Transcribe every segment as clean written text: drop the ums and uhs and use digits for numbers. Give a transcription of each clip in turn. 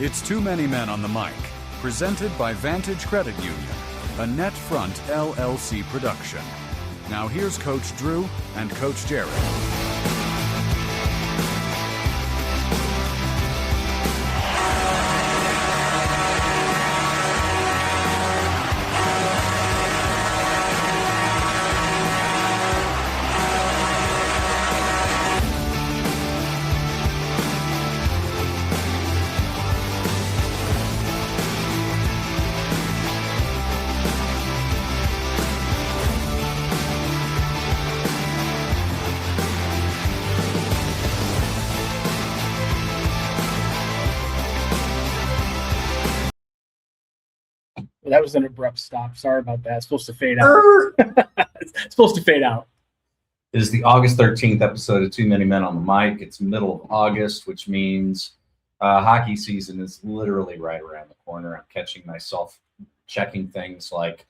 It's Too Many Men on the Mic, presented by Vantage Credit Union, a NetFront LLC production. Now here's Coach Drew and Coach Jared. That was an abrupt stop. Sorry about that. It's supposed to fade out. It's supposed to fade out. It is the August 13th episode of Too Many Men on the Mic. It's middle of August, which means hockey season is literally right around the corner. I'm catching myself checking things like,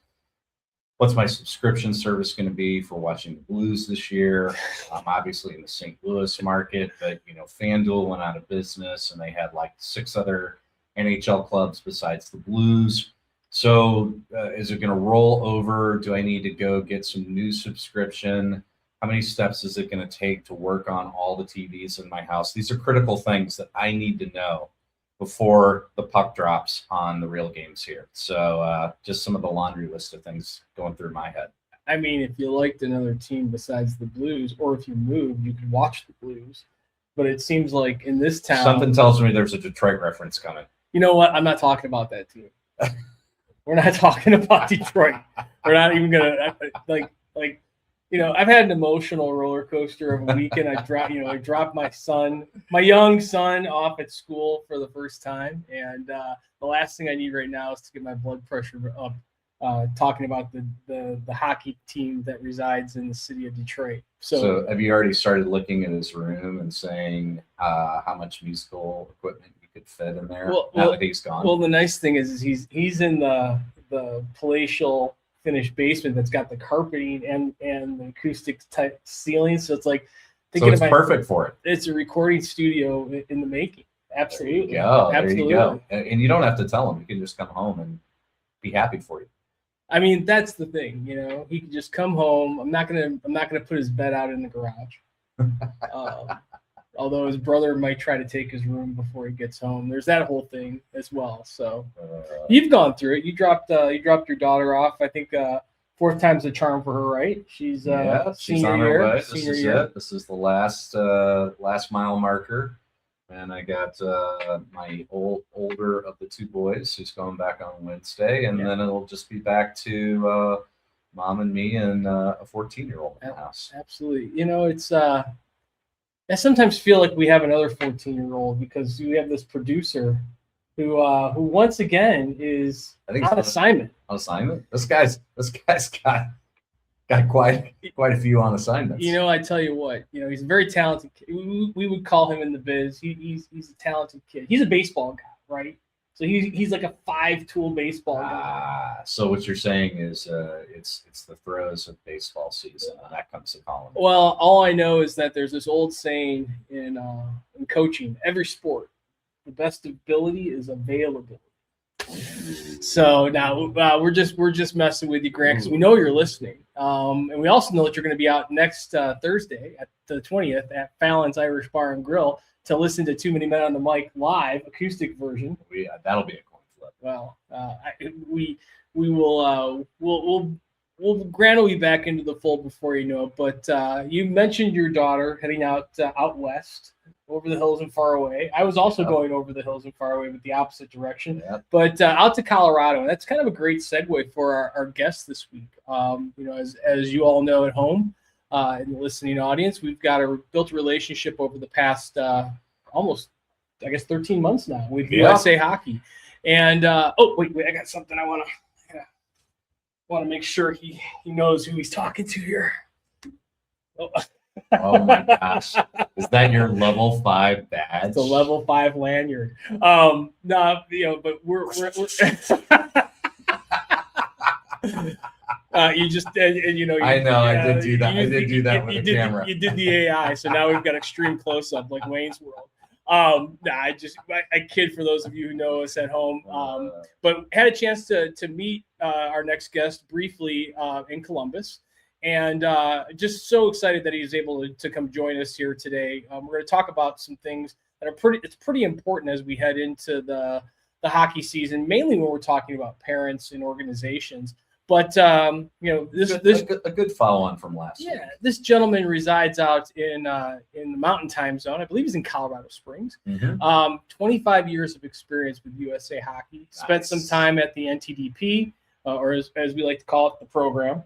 what's my subscription service going to be for watching the Blues this year? I'm obviously in the St. Louis market, but, FanDuel went out of business, and they had like 6 other NHL clubs besides the Blues. So is it going to roll over? Do I need to go get some new subscription? How many steps is it going to take to work on all the TVs in my house? These are critical things that I need to know before the puck drops on the real games here. So just some of the laundry list of things going through my head. I mean, if you liked another team besides the Blues, or if you moved, you could watch the Blues. But it seems like in this town, something tells me there's a Detroit reference coming. You know what? I'm not talking about that team. We're not talking about Detroit. We're not even gonna I've had an emotional roller coaster of a weekend. I dropped my young son off at school for the first time, and the last thing I need right now is to get my blood pressure up. Talking about the hockey team that resides in the city of Detroit. So have you already started looking at his room and saying how much musical equipment you could fit in there now that he's gone? Well, the nice thing is he's in the palatial finished basement that's got the carpeting and the acoustic type ceiling. So it's like it's perfect for it. It's a recording studio in the making. Absolutely. There you go. Absolutely. There you go. And you don't have to tell him. You can just come home and be happy for you. I mean, that's the thing, he can just come home. I'm not gonna put his bed out in the garage. Although his brother might try to take his room before he gets home. There's that whole thing as well. So you've gone through it. You dropped your daughter off. I think 4th time's the charm for her, right? She's she's on her way. This is it. This is the last mile marker. And I got my older of the 2 boys who's going back on Wednesday, and then it'll just be back to mom and me and a 14-year-old in the house. Absolutely. It's I sometimes feel like we have another 14-year-old because we have this producer who once again is on assignment. On assignment? This guy's got quite a few on assignments. I tell you what, he's a very talented kid. We would call him in the biz. He's a talented kid. He's a baseball guy, right? So he's like a 5-tool baseball guy. So what you're saying is it's the throes of baseball season, and that comes to calling. Well, all I know is that there's this old saying in coaching, every sport, the best ability is availability. So now we're just messing with you, Grant, because we know you're listening, and we also know that you're going to be out next Thursday at the 20th at Fallon's Irish Bar and Grill to listen to Too Many Men on the Mic live acoustic version. That'll be a coin flip. Well, we'll Grant will be back into the fold before you know it. But you mentioned your daughter heading out west. Over the hills and far away. I was also going over the hills and far away, but the opposite direction. But out to Colorado, and that's kind of a great segue for our guest this week. As you all know at home, in the listening audience, we've built a relationship over the past almost, 13 months now with USA Hockey. And wait, I got something I want to make sure he knows who he's talking to here. Oh my gosh. Is that your level 5 badge? It's a level 5 lanyard. No, but we're you just I know, I did do that. I did do that with the camera. You did the AI, so now we've got extreme close up like Wayne's World. I kid for those of you who know us at home. But had a chance to meet our next guest briefly in Columbus, and just so excited that he's able to come join us here today. We're going to talk about some things that are pretty important as we head into the hockey season, mainly when we're talking about parents and organizations. But this a good follow on from last week. This gentleman resides out in the Mountain Time Zone. I believe he's in Colorado Springs. 25 years of experience with USA Hockey. Spent some time at the NTDP, or as we like to call it, the program.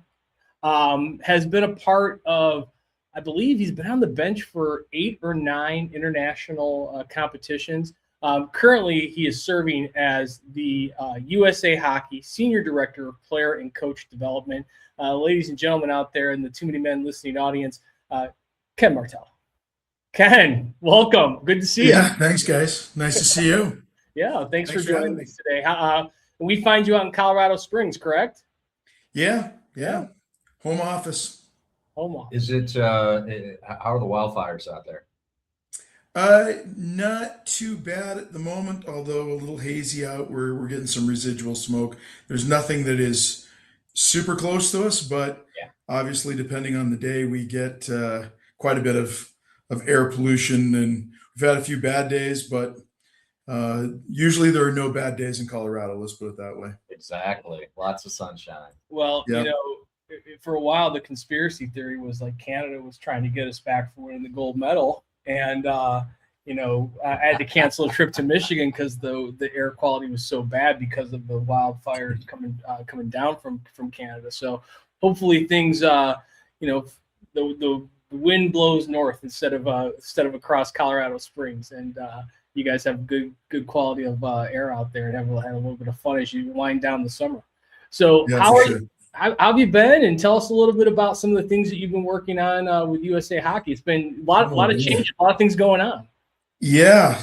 Has been a part of, I believe he's been on the bench for 8 or 9 international competitions. Currently, he is serving as the USA Hockey Senior Director of Player and Coach Development. Ladies and gentlemen out there in the Too Many Men listening audience, Ken Martell. Ken, welcome. Good to see you. Yeah, thanks, guys. Nice to see you. Yeah, thanks for joining us today. We find you out in Colorado Springs, correct? Yeah. Home office. Is it? How are the wildfires out there? Not too bad at the moment, although a little hazy out. We're getting some residual smoke. There's nothing that is super close to us, but obviously, depending on the day, we get quite a bit of air pollution, and we've had a few bad days, but usually there are no bad days in Colorado. Let's put it that way. Exactly. Lots of sunshine. Well, for a while, the conspiracy theory was like Canada was trying to get us back for winning the gold medal. And, I had to cancel a trip to Michigan because the air quality was so bad because of the wildfires coming down from Canada. So hopefully things, the wind blows north instead of across Colorado Springs. And you guys have good quality of air out there and have a little bit of fun as you wind down the summer. So how have you been? And tell us a little bit about some of the things that you've been working on with USA Hockey. It's been a lot of change, a lot of things going on. Yeah,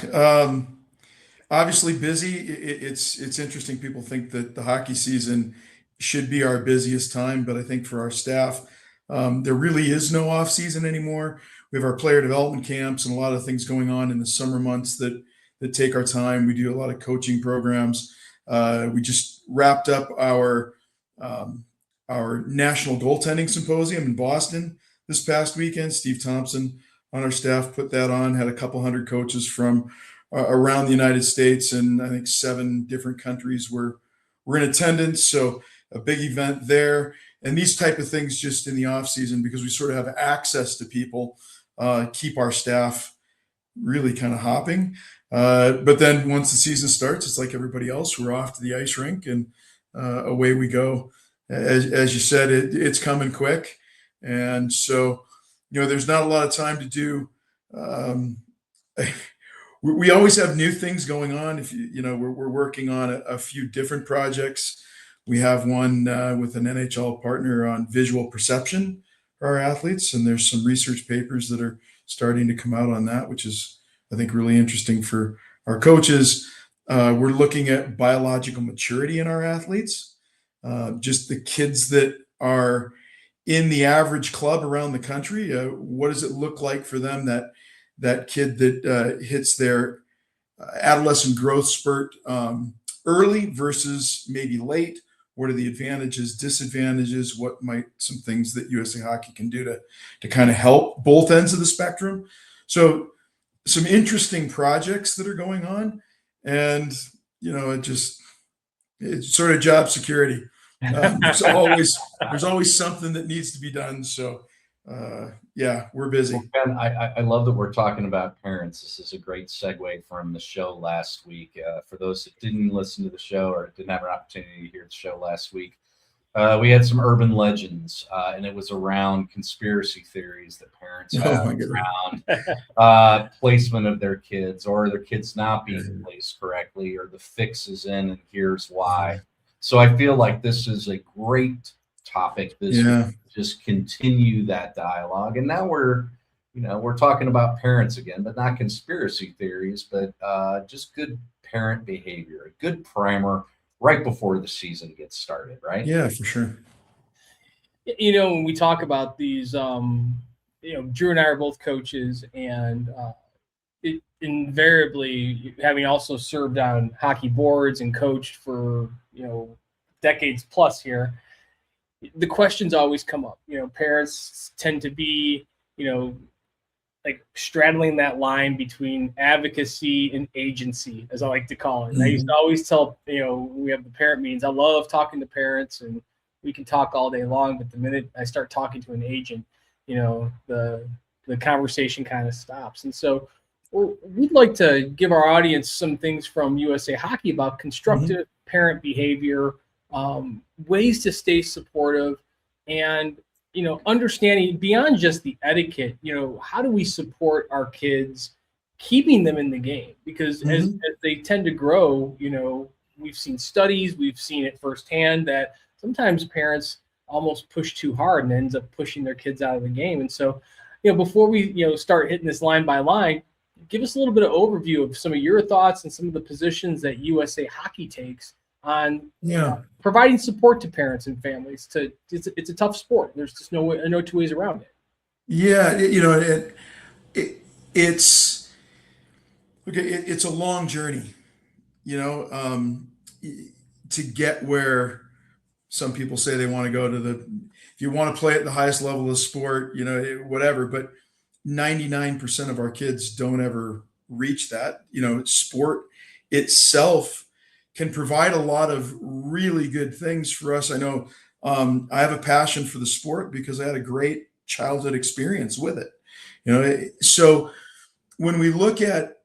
obviously busy. It's interesting. People think that the hockey season should be our busiest time, but I think for our staff, there really is no off season anymore. We have our player development camps and a lot of things going on in the summer months that take our time. We do a lot of coaching programs. We just wrapped up our national goaltending symposium in Boston this past weekend. Steve Thompson on our staff put that on, had a couple hundred coaches from around the United States, and I think 7 different countries were in attendance. So a big event there. And these type of things just in the off season, because we sort of have access to people, keep our staff really kind of hopping. But then once the season starts, it's like everybody else. We're off to the ice rink and away we go. As you said, it's coming quick. And so, there's not a lot of time to do. We always have new things going on. We're working on a few different projects. We have one with an NHL partner on visual perception for our athletes. And there's some research papers that are starting to come out on that, which is, I think, really interesting for our coaches. We're looking at biological maturity in our athletes. Just the kids that are in the average club around the country. What does it look like for them, that kid that hits their adolescent growth spurt early versus maybe late? What are the advantages, disadvantages? What might some things that USA Hockey can do to kind of help both ends of the spectrum? So some interesting projects that are going on, and it's sort of job security. There's always something that needs to be done. So we're busy. Well, Ben, I love that we're talking about parents. This is a great segue from the show last week. For those that didn't listen to the show or didn't have an opportunity to hear the show last week, we had some urban legends, and it was around conspiracy theories that parents have around placement of their kids, or their kids not being placed correctly, or the fix is in and here's why. So I feel like this is a great topic this week. Just continue that dialogue. And now we're talking about parents again, but not conspiracy theories, but just good parent behavior, a good primer right before the season gets started, right? Yeah, for sure. When we talk about these, Drew and I are both coaches, and it invariably, having also served on hockey boards and coached for, decades plus here, the questions always come up. Parents tend to be, like straddling that line between advocacy and agency, as I like to call it. And I used to always tell, we have the parent meetings. I love talking to parents, and we can talk all day long. But the minute I start talking to an agent, the conversation kind of stops. And so we'd like to give our audience some things from USA Hockey about constructive parent behavior, ways to stay supportive, and understanding beyond just the etiquette, how do we support our kids, keeping them in the game? Because as they tend to grow, we've seen studies, we've seen it firsthand that sometimes parents almost push too hard and ends up pushing their kids out of the game. And so, before we, start hitting this line by line, give us a little bit of overview of some of your thoughts and some of the positions that USA Hockey takes on providing support to parents and families. It's a tough sport. There's just no two ways around it. Yeah, it's okay. It's a long journey, to get where some people say they want to go to if you want to play at the highest level of sport, whatever, but 99% of our kids don't ever reach that. Sport itself can provide a lot of really good things for us. I know I have a passion for the sport because I had a great childhood experience with it. So when we look at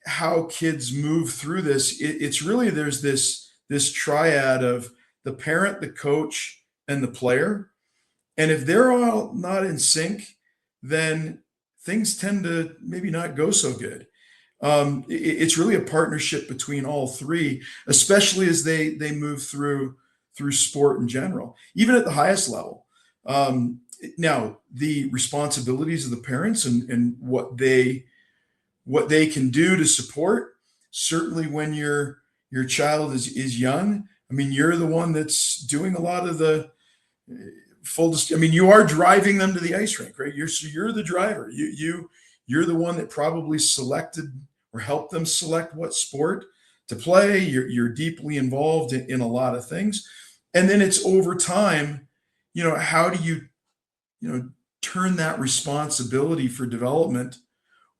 how kids move through this, it's really, there's this triad of the parent, the coach, and the player. And if they're all not in sync, then things tend to maybe not go so good. It's really a partnership between all three, especially as they move through sport in general, even at the highest level. Now, the responsibilities of the parents and what they can do to support, certainly when your child is young. I mean, you're the one that's doing a lot of the you are driving them to the ice rink, right? You're the driver. You're the one that probably selected or helped them select what sport to play. You're deeply involved in a lot of things. And then it's over time, how do you turn that responsibility for development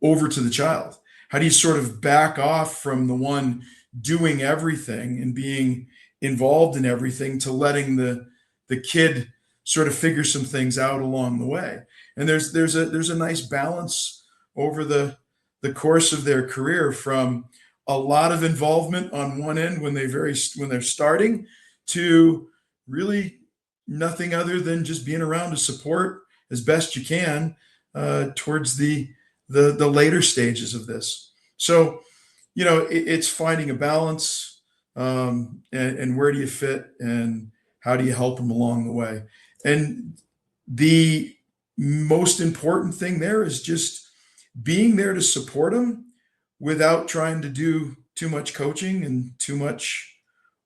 over to the child? How do you sort of back off from the one doing everything and being involved in everything to letting the kid sort of figure some things out along the way? And there's a nice balance over the course of their career, from a lot of involvement on one end when they're starting, to really nothing other than just being around to support as best you can towards the later stages of this. So, it's finding a balance, and where do you fit and how do you help them along the way? And the most important thing there is just being there to support them without trying to do too much coaching and too much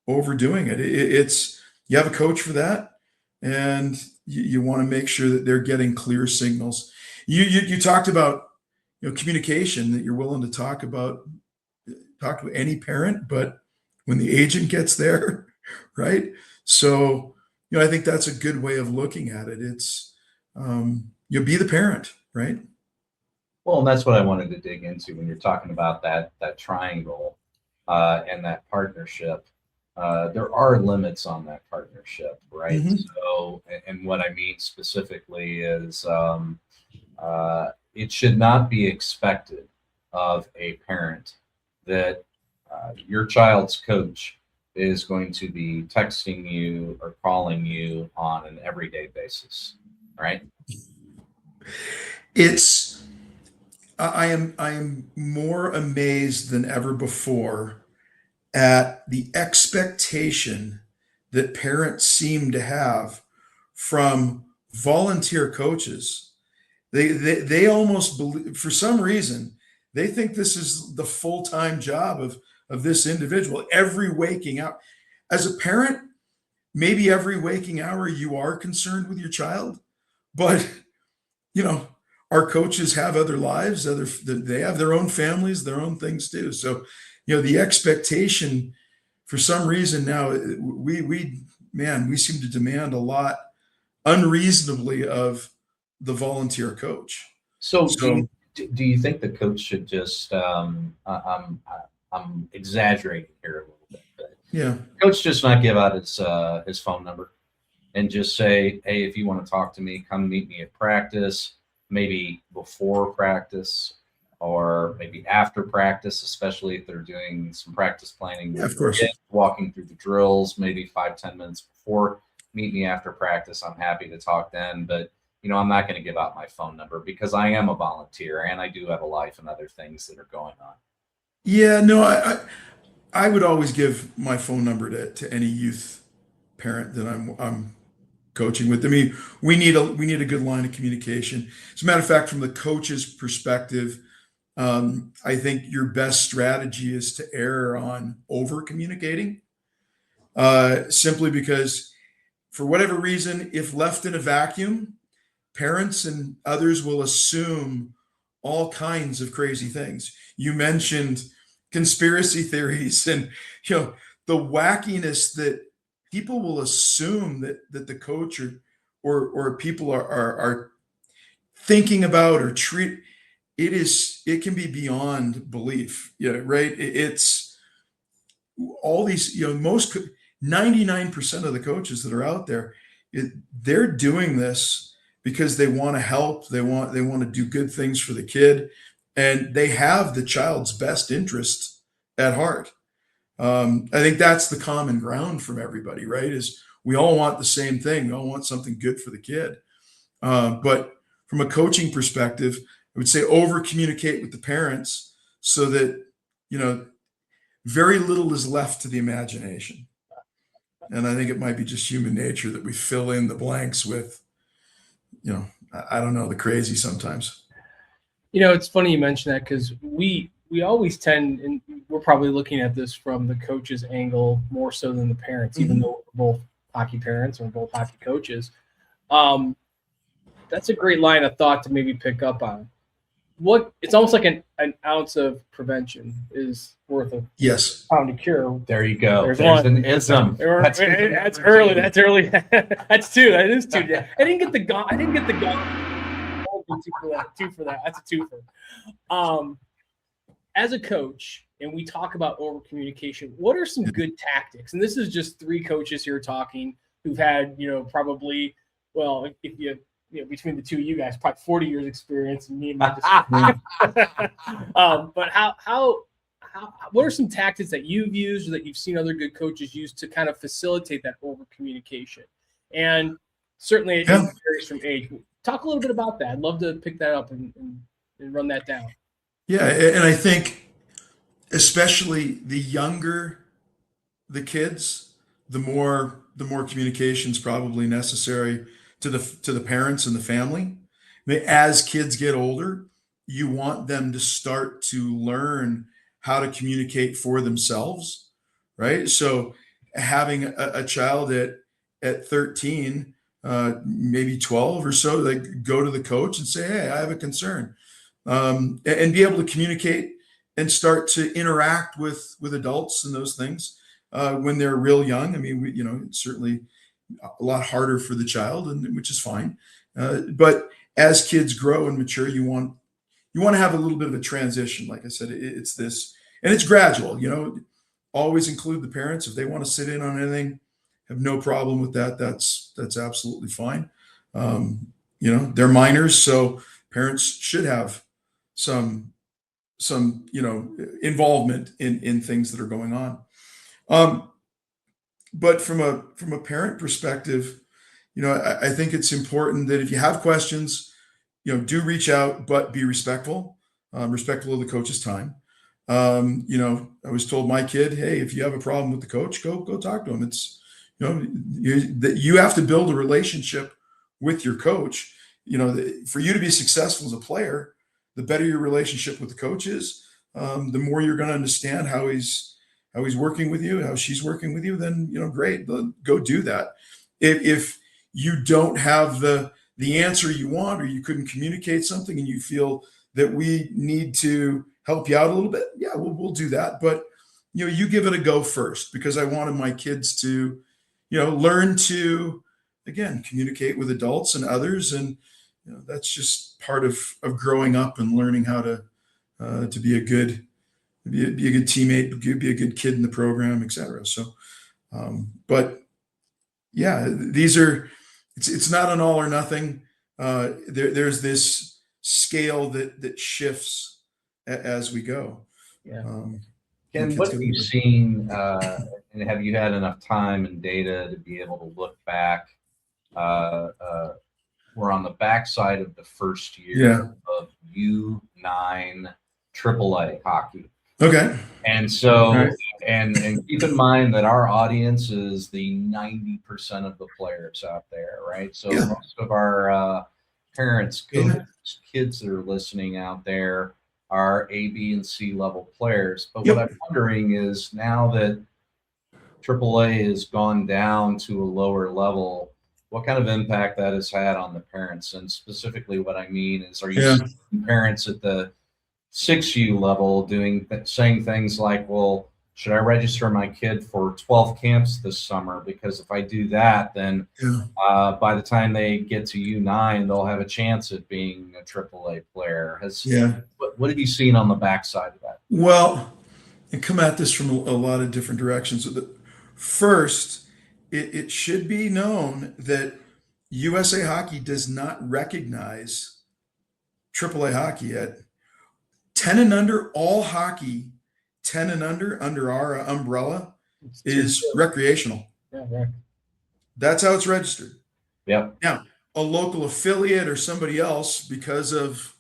overdoing it. It's you have a coach for that, and you want to make sure that they're getting clear signals. You talked about communication, that you're willing to talk to any parent, but when the agent gets there, right? So I think that's a good way of looking at it. It's you'll be the parent, right? Well, and that's what I wanted to dig into when you're talking about that triangle and that partnership. There are limits on that partnership, right? So, and what I mean specifically is it should not be expected of a parent that your child's coach is going to be texting you or calling you on an everyday basis, right? I am more amazed than ever before at the expectation that parents seem to have from volunteer coaches. They almost believe, for some reason, they think this is the full-time job of this individual. Every waking hour, as a parent, maybe every waking hour you are concerned with your child, but our coaches have other lives, they have their own families, their own things too. So, the expectation for some reason now, we seem to demand a lot unreasonably of the volunteer coach. So, So do you think the coach should just? I'm exaggerating here a little bit, but yeah, coach just not give out his phone number and just say, hey, if you want to talk to me, come meet me at practice, maybe before practice or maybe after practice, especially if they're doing some practice planning. yeah, of course. Walking through the drills, maybe 5-10 minutes before. Meet me after practice. I'm happy to talk then, but I'm not going to give out my phone number because I am a volunteer and I do have a life and other things that are going on. Yeah, no, I would always give my phone number to any youth parent that I'm coaching with. I mean, we need a good line of communication. As a matter of fact, from the coach's perspective, I think your best strategy is to err on over communicating, simply because for whatever reason, if left in a vacuum, parents and others will assume all kinds of crazy things. You mentioned conspiracy theories and the wackiness that people will assume that the coach or people are thinking about or treat. It can be beyond belief. Yeah, right. It's all these, most 99% of the coaches that are out there, they're doing this because they want to help. They want to do good things for the kid, and they have the child's best interest at heart. I think that's the common ground from everybody, right? Is we all want the same thing. We all want something good for the kid. But from a coaching perspective, I would say over communicate with the parents so that, very little is left to the imagination. And I think it might be just human nature that we fill in the blanks with, I don't know, the crazy sometimes. It's funny you mention that because we always tend, and we're probably looking at this from the coach's angle more so than the parents, even though we're both hockey parents and we're both hockey coaches. That's a great line of thought to maybe pick up on. It's almost like an ounce of prevention is worth a pound of cure. There you go. There's an ism. That's early. That's early. That's two. That is two. Yeah. I didn't get the gun. Two for that. That's a twofer. As a coach, and we talk about over communication, what are some good tactics? And this is just three coaches here talking who've had, probably, well, if you between the two of you guys, probably 40 years experience, and me and my but how what are some tactics that you've used or that you've seen other good coaches use to kind of facilitate that over communication? And certainly it varies from age. Talk a little bit about that. I'd love to pick that up and run that down. Yeah, and I think especially the younger the kids, the more communication is probably necessary to the parents and the family. As kids get older, you want them to start to learn how to communicate for themselves, right? So having a child at 13, maybe 12 or so, like go to the coach and say, hey, I have a concern, and be able to communicate and start to interact with adults and those things when they're real young. I mean, it's certainly a lot harder for the child, and which is fine. But as kids grow and mature, you want to have a little bit of a transition. Like I said, it's this, and it's gradual. Always include the parents if they want to sit in on anything. Have no problem with that. That's absolutely fine. They're minors, so parents should have some involvement in things that are going on. But from a parent perspective, I think it's important that if you have questions, do reach out, but be respectful of the coach's time. I was told my kid, hey, if you have a problem with the coach, go talk to him. It's, you have to build a relationship with your coach. For you to be successful as a player, the better your relationship with the coach is, the more you're going to understand how he's working with you, how she's working with you, then, great, go do that. If you don't have the the answer you want, or you couldn't communicate something and you feel that we need to help you out a little bit, yeah, we'll do that. But you give it a go first, because I wanted my kids to, learn to, again, communicate with adults and others, and that's just part of growing up and learning how to be a good teammate, be a good kid in the program, etc. So, but yeah, it's not an all or nothing. There's this scale that shifts as we go. Yeah. Ken, what have you seen, and have you had enough time and data to be able to look back? We're on the backside of the first year of U9 AAA hockey. Okay. And so, and keep in mind that our audience is the 90% of the players out there, right? So most of our parents, coaches, kids that are listening out there are A, B, and C level players. But what I'm wondering is, now that AAA has gone down to a lower level, what kind of impact that has had on the parents? And specifically what I mean is, are you seeing parents at the 6U level saying things like, well, should I register my kid for 12 camps this summer? Because if I do that, then by the time they get to U9, they'll have a chance at being a AAA player. What have you seen on the backside of that? Well, and come at this from a lot of different directions. First, it should be known that USA Hockey does not recognize AAA hockey at 10 and under. All hockey 10 and under our umbrella is recreational. Yeah, right. That's how it's registered. Yep. Now, a local affiliate or somebody else, because of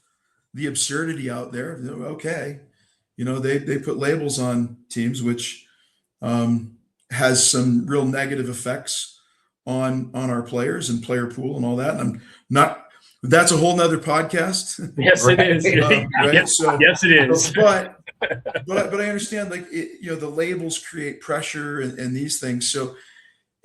the absurdity out there, okay, they put labels on teams, which has some real negative effects on our players and player pool and all that. And I'm not. That's a whole nother podcast. Yes, it is. Right? Yes, so, yes, it is. But I understand, like, the labels create pressure and these things. So,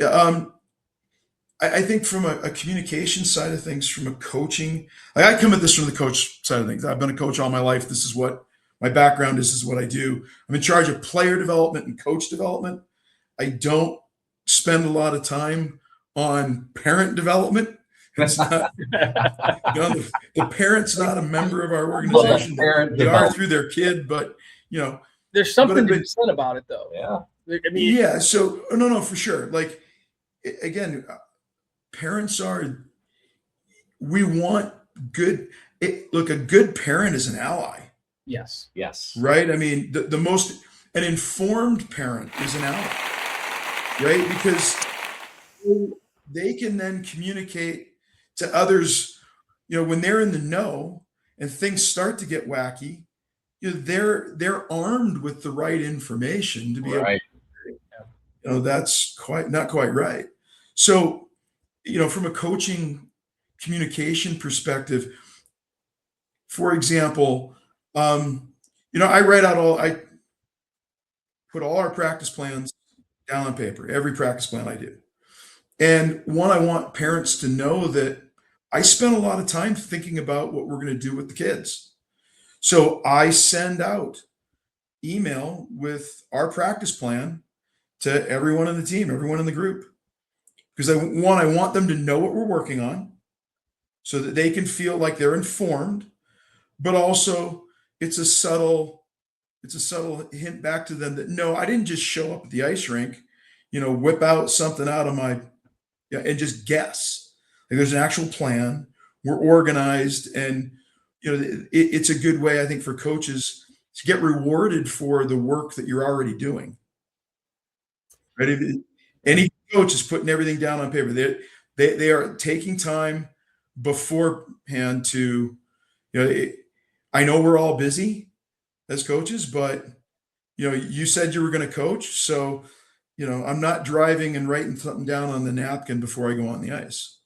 I think from a communication side of things, from a coaching, I come at this from the coach side of things. I've been a coach all my life. This is what my background is. This is what I do. I'm in charge of player development and coach development. I don't spend a lot of time on parent development. It's not, the parent's not a member of our organization. They are through their kid, but there's something to be said about it, though. Yeah. I mean, So no, for sure. Like, again, parents we want good. Look, a good parent is an ally. Yes. Right. I mean, an informed parent is an ally, right? Because they can then communicate to others, when they're in the know and things start to get wacky, they're armed with the right information to be able, that's not quite right. So, from a coaching communication perspective, for example, I put all our practice plans down on paper, every practice plan I do. And I want parents to know that I spend a lot of time thinking about what we're going to do with the kids. So I send out email with our practice plan to everyone on the team, everyone in the group, because I want them to know what we're working on so that they can feel like they're informed, but also it's a subtle hint back to them that, no, I didn't just show up at the ice rink, whip out something out of my, and just guess. Like, there's an actual plan. We're organized, and it's a good way, I think, for coaches to get rewarded for the work that you're already doing. Right? Any coach is putting everything down on paper. They are taking time beforehand to, I know we're all busy as coaches, but you said you were going to coach, so I'm not driving and writing something down on the napkin before I go on the ice.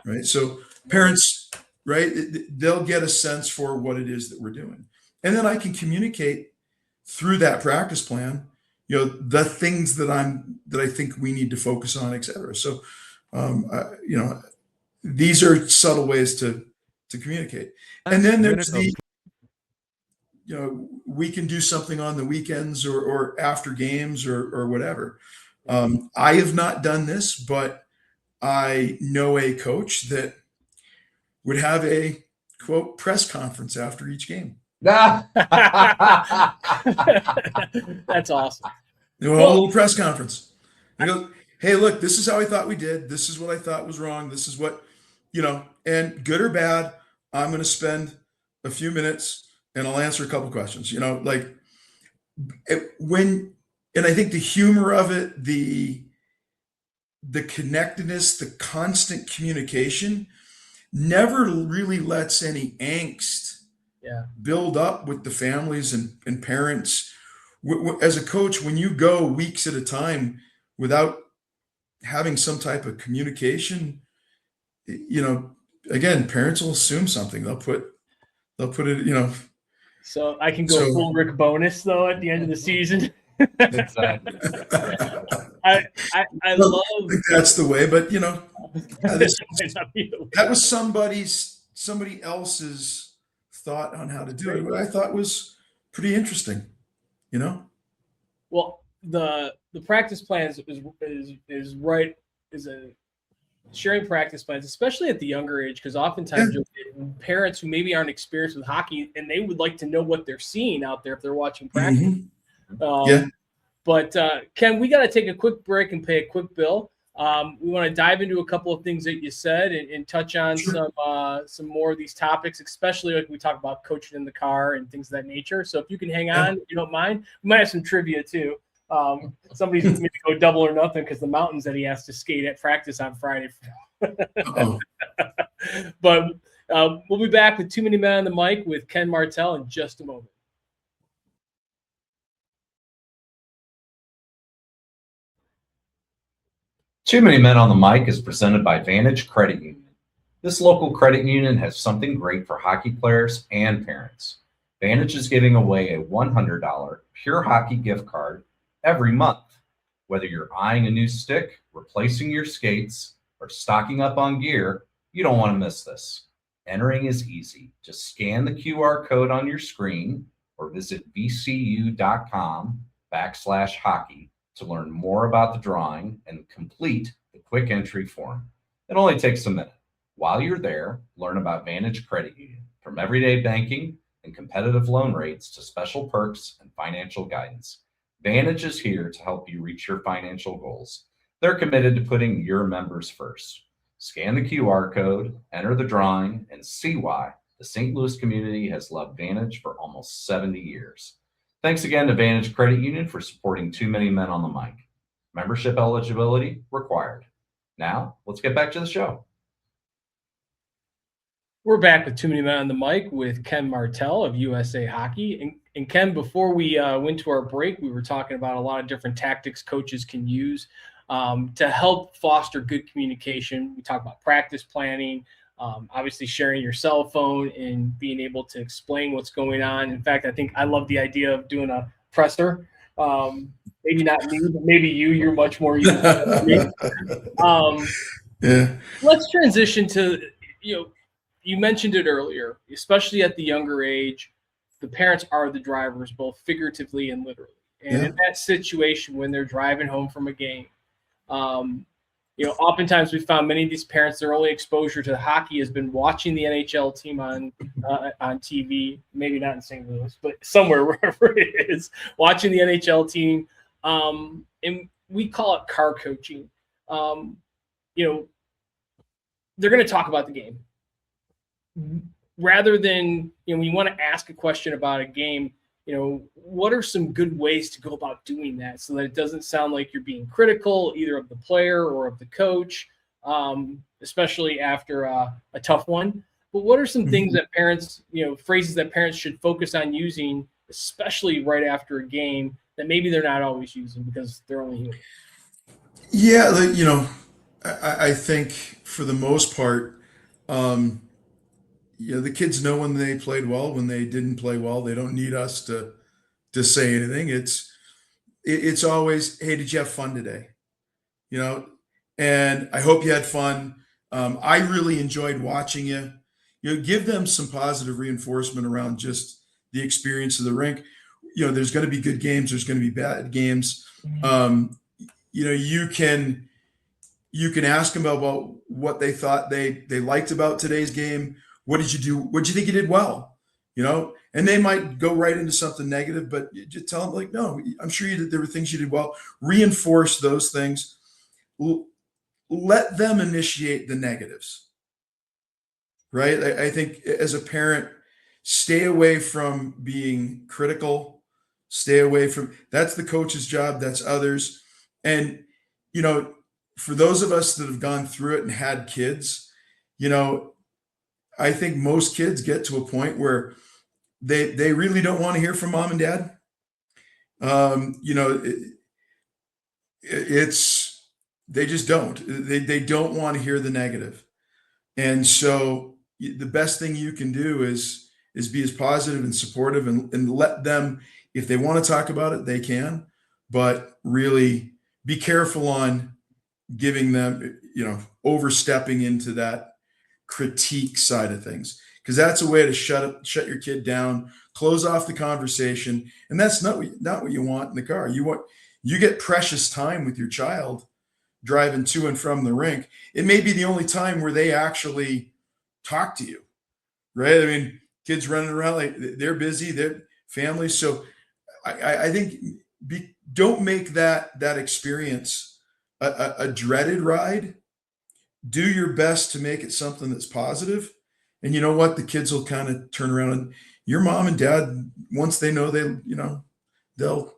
Right. So parents, right, they'll get a sense for what it is that we're doing. And then I can communicate through that practice plan, the things that I think we need to focus on, et cetera. So, these are subtle ways to communicate. And then there's the, we can do something on the weekends or after games or whatever. I have not done this, but I know a coach that would have a quote press conference after each game. That's awesome. A little press conference. He goes, hey, look, this is how I thought we did. This is what I thought was wrong. This is what, and good or bad, I'm going to spend a few minutes and I'll answer a couple questions, and I think the humor of it, the connectedness, the constant communication never really lets any angst build up with the families and parents. As a coach, when you go weeks at a time without having some type of communication, again, parents will assume something. They'll put it, So I can go full Rick bonus though at the end of the season. Exactly. I love. I think that's the way, but that was somebody else's thought on how to do it. What I thought was pretty interesting, Well, the practice plans is right is a sharing practice plans, especially at the younger age, because oftentimes you'll get parents who maybe aren't experienced with hockey and they would like to know what they're seeing out there if they're watching practice. But Ken, we got to take a quick break and pay a quick bill. We want to dive into a couple of things that you said and touch on some more of these topics, especially like we talk about coaching in the car and things of that nature. So if you can hang on, if you don't mind, we might have some trivia too. Somebody's going to go double or nothing because the mountains that he has to skate at practice on Friday. But we'll be back with Too Many Men on the Mic with Ken Martell in just a moment. Too Many Men on the Mic is presented by Vantage Credit Union. This local credit union has something great for hockey players and parents. Vantage is giving away a $100 pure hockey gift card every month. Whether you're eyeing a new stick, replacing your skates, or stocking up on gear, you don't want to miss this. Entering is easy. Just scan the QR code on your screen or visit vcu.com/hockey to learn more about the drawing and complete the quick entry form. It only takes a minute. While you're there, learn about Vantage Credit Union, from everyday banking and competitive loan rates to special perks and financial guidance. Vantage is here to help you reach your financial goals. They're committed to putting your members first. Scan the QR code, enter the drawing, and see why the St. Louis community has loved Vantage for almost 70 years. Thanks again to Vantage Credit Union for supporting Too Many Men on the Mic. Membership eligibility required. Now, let's get back to the show. We're back with Too Many Men on the Mic with Ken Martell of USA Hockey. And Ken, before we went to our break, we were talking about a lot of different tactics coaches can use to help foster good communication. We talk about practice planning, obviously sharing your cell phone and being able to explain what's going on. In fact, I think I love the idea of doing a presser. Maybe not me, but maybe you're much more used to me. Let's transition to, you mentioned it earlier, especially at the younger age, the parents are the drivers, both figuratively and literally. And in that situation, when they're driving home from a game, oftentimes we found many of these parents, their only exposure to hockey has been watching the NHL team on TV, maybe not in St. Louis, but somewhere, wherever it is, watching the NHL team. And we call it car coaching. They're going to talk about the game. Rather than, when you want to ask a question about a game, what are some good ways to go about doing that so that it doesn't sound like you're being critical either of the player or of the coach, especially after a tough one. But what are some things that parents, phrases that parents should focus on using, especially right after a game that maybe they're not always using because they're only human? Yeah, I think for the most part, the kids know when they played well, when they didn't play well. They don't need us to say anything. It's always, hey, did you have fun today? And I hope you had fun. I really enjoyed watching you. Give them some positive reinforcement around just the experience of the rink. There's going to be good games. There's going to be bad games. You can ask them about what they thought they liked about today's game. What did you do? What did you think you did well? And they might go right into something negative, but you just tell them, like, no, I'm sure there were things you did well. Reinforce those things. Let them initiate the negatives, right? I think as a parent, stay away from being critical. Stay away from, that's the coach's job. That's others. And, for those of us that have gone through it and had kids, I think most kids get to a point where they really don't want to hear from mom and dad. They just don't. They don't want to hear the negative. And so the best thing you can do is be as positive and supportive, and let them, if they want to talk about it, they can, but really be careful on giving them, overstepping into that critique side of things, because that's a way to shut your kid down, close off the conversation. And that's not what you want in the car. You get precious time with your child driving to and from the rink. It may be the only time where they actually talk to you, right? I mean, kids running around, like, they're busy, they're families. So I think don't make that experience a dreaded ride. Do your best to make it something that's positive. And you know what? The kids will kind of turn around, and your mom and dad, once they know, they'll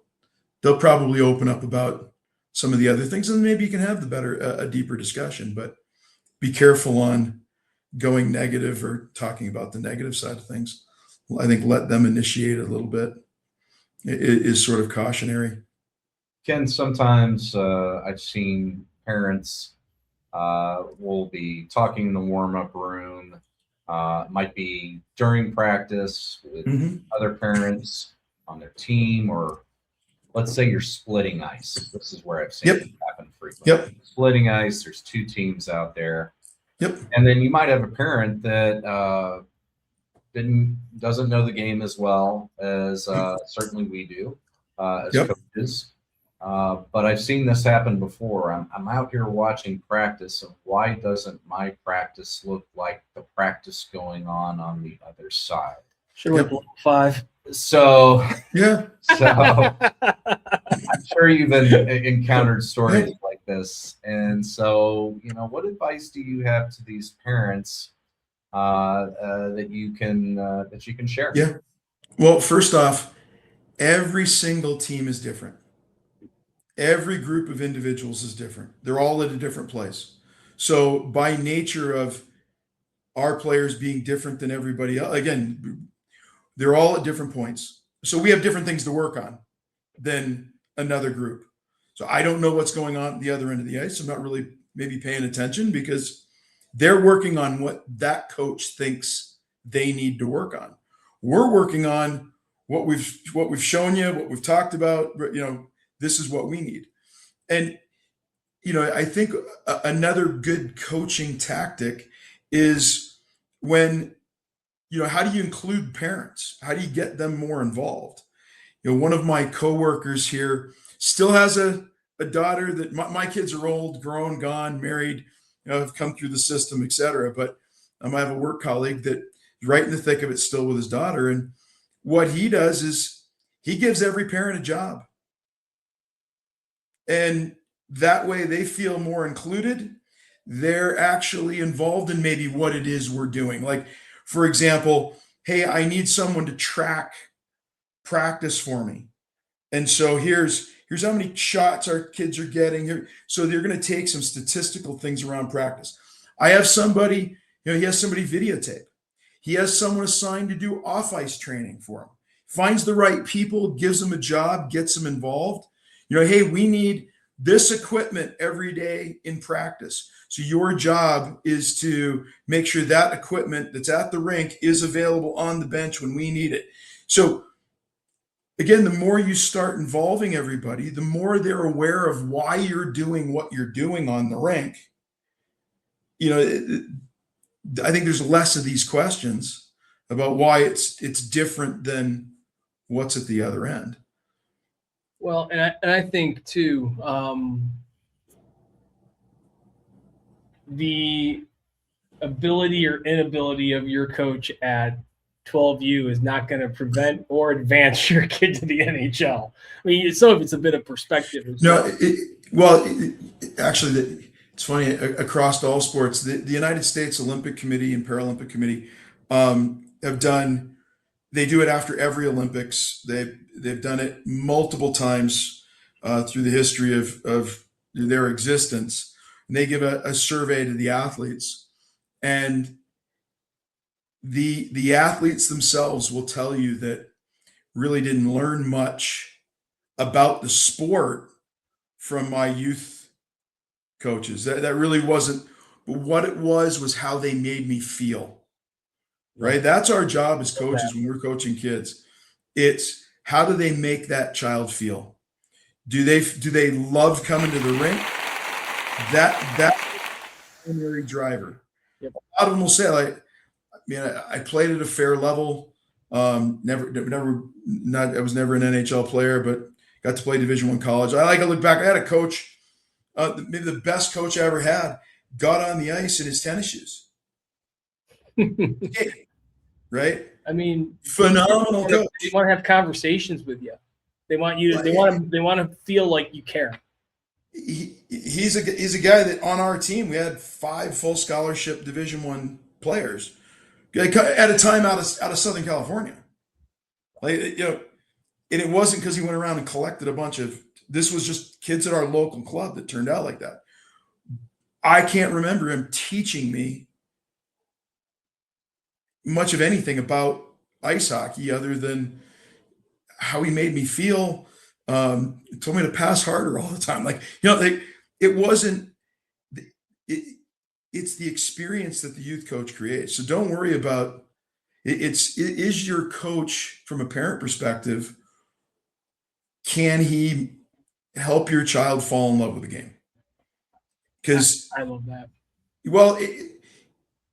probably open up about some of the other things, and maybe you can have a deeper discussion. But be careful on going negative or talking about the negative side of things. I think let them initiate it a little bit. It is sort of cautionary. Ken, sometimes I've seen parents will be talking in the warm-up room. Might be during practice with other parents on their team, or let's say you're splitting ice. This is where I've seen it happen frequently. Splitting ice, there's two teams out there. And then you might have a parent that doesn't know the game as well as certainly we do as coaches. But I've seen this happen before. I'm out here watching practice, and why doesn't my practice look like the practice going on the other side? Should have went 5. So I'm sure you've encountered stories like this. And so, what advice do you have to these parents that you can share? Yeah. Well, first off, every single team is different. Every group of individuals is different. They're all at a different place. So by nature of our players being different than everybody else, again, they're all at different points. So we have different things to work on than another group. So I don't know what's going on at the other end of the ice. I'm not really maybe paying attention, because they're working on what that coach thinks they need to work on. We're working on what we've shown you, what we've talked about. This is what we need. And I think another good coaching tactic is when, how do you include parents? How do you get them more involved? One of my coworkers here still has a daughter that my kids are old, grown, gone, married, have come through the system, et cetera. But I have a work colleague that is right in the thick of it still with his daughter. And what he does is he gives every parent a job. And that way they feel more included. They're actually involved in maybe what it is we're doing. Like, for example, hey, I need someone to track practice for me. And so here's how many shots our kids are getting here. So they're going to take some statistical things around practice. I have somebody, he has somebody videotape. He has someone assigned to do off-ice training for him. Finds the right people, gives them a job, gets them involved. Hey, we need this equipment every day in practice. So your job is to make sure that equipment that's at the rink is available on the bench when we need it. So again, the more you start involving everybody, the more they're aware of why you're doing what you're doing on the rink. you know, I think there's less of these questions about why it's different than what's at the other end. Well, and I think too, the ability or inability of your coach at 12U is not going to prevent or advance your kid to the NHL. I mean, some of it's a bit of perspective as No, well. actually, it's funny. Across all sports, the United States Olympic Committee and Paralympic Committee have done. They do it after every Olympics. They've done it multiple times through the history of their existence. And they give a survey to the athletes, and the athletes themselves will tell you that really didn't learn much about the sport from my youth coaches. That really wasn't, but what it was how they made me feel. Right? That's our job as coaches when we're coaching kids. It's how do they make that child feel? Do they love coming to the rink? That's the primary driver. Yep. A lot of them will say, like, I played at a fair level. I was never an NHL player, but got to play Division I college. I like to look back. I had a coach, maybe the best coach I ever had, got on the ice in his tennis shoes. Right? I mean, phenomenal coach. They want to have conversations with you. They want you to. They want to feel like you care. He's a guy that on our team we had 5 full scholarship Division I players at a time out of Southern California. Like, and it wasn't because he went around and collected a bunch of. This was just kids at our local club that turned out like that. I can't remember him teaching me much of anything about ice hockey other than how he made me feel. He told me to pass harder all the time. Like, it wasn't, it's the experience that the youth coach creates. So don't worry about it. It is your coach from a parent perspective. Can he help your child fall in love with the game? Because I love that. Well,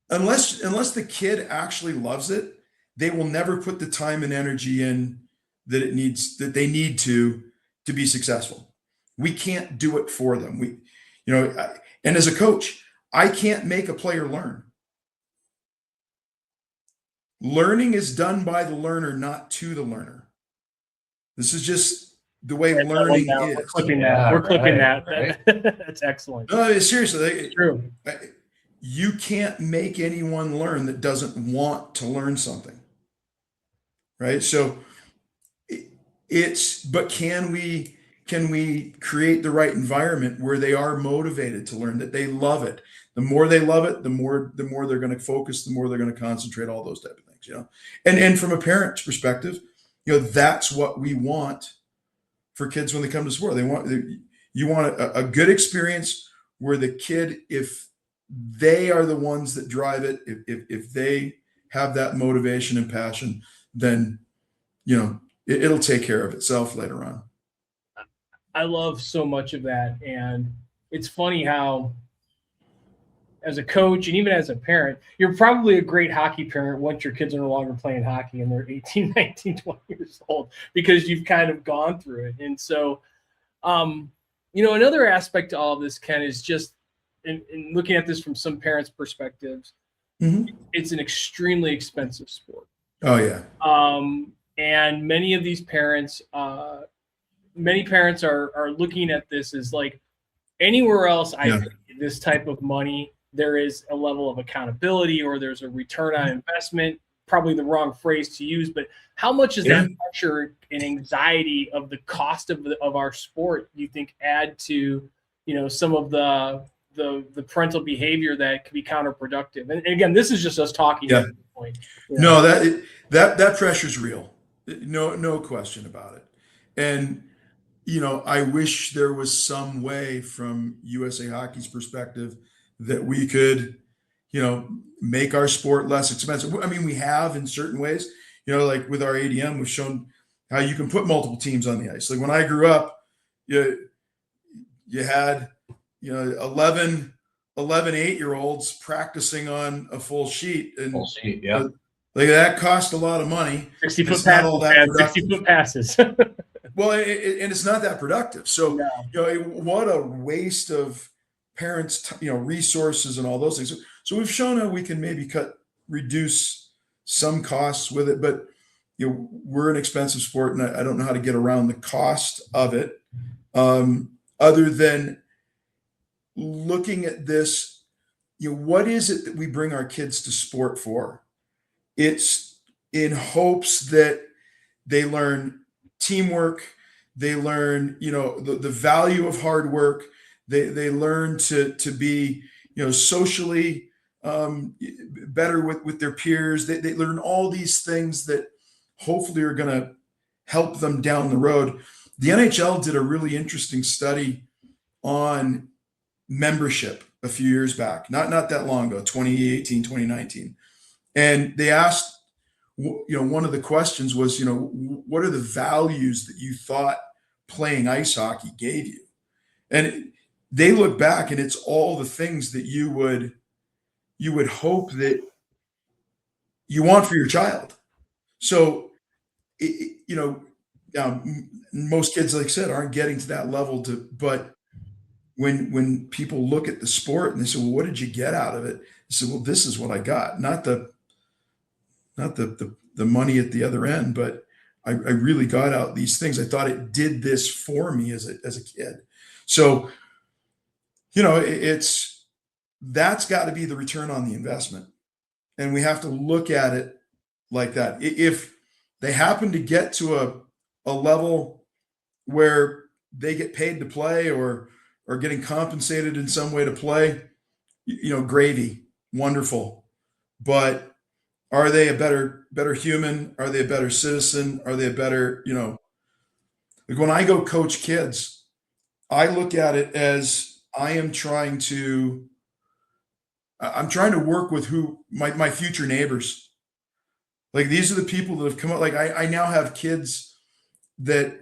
unless the kid actually loves it, they will never put the time and energy in that they need to be successful. We can't do it for them. And as a coach, I can't make a player learn. Learning is done by the learner, not to the learner. This is just the way learning is. We're clipping that. We're clipping that. Right? That's excellent. No, seriously, it's true. You can't make anyone learn that doesn't want to learn something. Right? So but can we create the right environment where they are motivated to learn, that they love it? The more they love it, the more they're going to focus, the more they're going to concentrate, all those type of things, And from a parent's perspective, that's what we want for kids when they come to sport. You want a good experience where the kid, if they are the ones that drive it, if they have that motivation and passion, then it'll take care of itself later on. I love so much of that. And it's funny how, as a coach and even as a parent, you're probably a great hockey parent once your kids are no longer playing hockey and they're 18, 19, 20 years old, because you've kind of gone through it. And so, another aspect to all of this, Ken, is just in looking at this from some parents' perspectives, it's an extremely expensive sport. Oh, yeah. And many of these parents, many parents are looking at this as like anywhere else I think this type of money, there is a level of accountability or there's a return on investment, probably the wrong phrase to use, but how much is that pressure and anxiety of the cost of our sport, you think, add to, some of the parental behavior that can be counterproductive? And again, this is just us talking at this point. No, that pressure is real. No question about it. And, I wish there was some way from USA Hockey's perspective that we could, make our sport less expensive. I mean, we have in certain ways, like with our ADM, we've shown how you can put multiple teams on the ice. Like when I grew up, you had, 11 11, 8-year-olds practicing on a full sheet, and Full sheet, yeah. like that cost a lot of money. 60-foot Not all passes, that man. productive. 60-foot passes. Well, and it's not that productive. So, No. what a waste of parents, resources and all those things. So we've shown how we can maybe reduce some costs with it, but we're an expensive sport, and I don't know how to get around the cost of it, other than looking at this. What is it that we bring our kids to sport for? It's in hopes that they learn teamwork, they learn, the value of hard work. They learn to be, socially better with their peers. They learn all these things that hopefully are going to help them down the road. The NHL did a really interesting study on membership a few years back, not that long ago, 2018, 2019. And they asked, one of the questions was, what are the values that you thought playing ice hockey gave you? And they look back, and it's all the things that you would hope that you want for your child. So, most kids, like I said, aren't getting to that level but when people look at the sport and they say, well, what did you get out of it? They say, well, this is what I got. Not the money at the other end, but I really got out these things. I thought it did this for me as a kid. So, that's got to be the return on the investment. And we have to look at it like that. If they happen to get to a level where they get paid to play or are getting compensated in some way to play, gravy, wonderful. But are they a better human? Are they a better citizen? Are they a better, like when I go coach kids, I look at it as I'm trying to work with my future neighbors. Like, these are the people that have come up. Like, I now have kids that,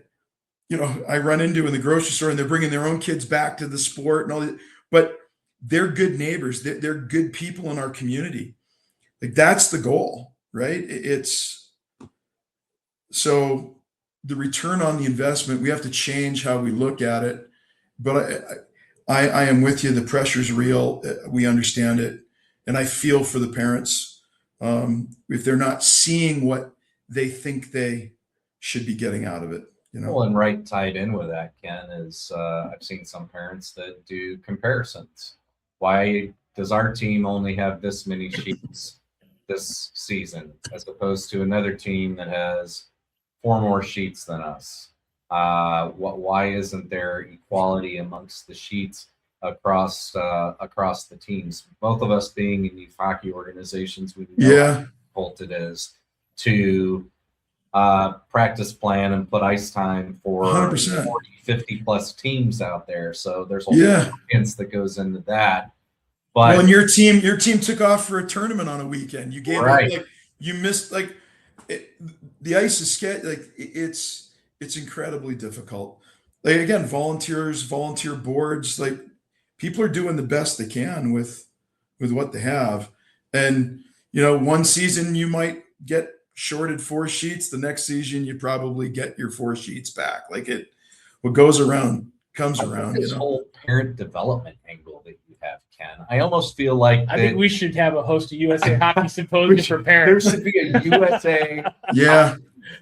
I run into in the grocery store, and they're bringing their own kids back to the sport and all that, but they're good neighbors. They're good people in our community. Like, that's the goal, right? So the return on the investment, we have to change how we look at it. But I am with you. The pressure's real. We understand it. And I feel for the parents. If they're not seeing what they think they should be getting out of it, Well, and right tied in with that, Ken, is I've seen some parents that do comparisons. Why does our team only have this many sheets this season, as opposed to another team that has 4 more sheets than us? Why isn't there equality amongst the sheets across the teams? Both of us being in youth hockey organizations, we know how difficult it is to practice plan and put ice time for 100%. 40, 50 plus teams out there. So there's a lot of science that goes into that. But when your team took off for a tournament on a weekend, you gave it, you missed, the ice is it's incredibly difficult. Like, again, volunteer boards, like, people are doing the best they can with what they have. And, one season you might get shorted 4 sheets. The next season you probably get your 4 sheets back. Like, what goes around comes around. This whole parent development angle that you have, Ken, I almost feel like I think we should have a host of USA Hockey Symposium for parents. There should be a USA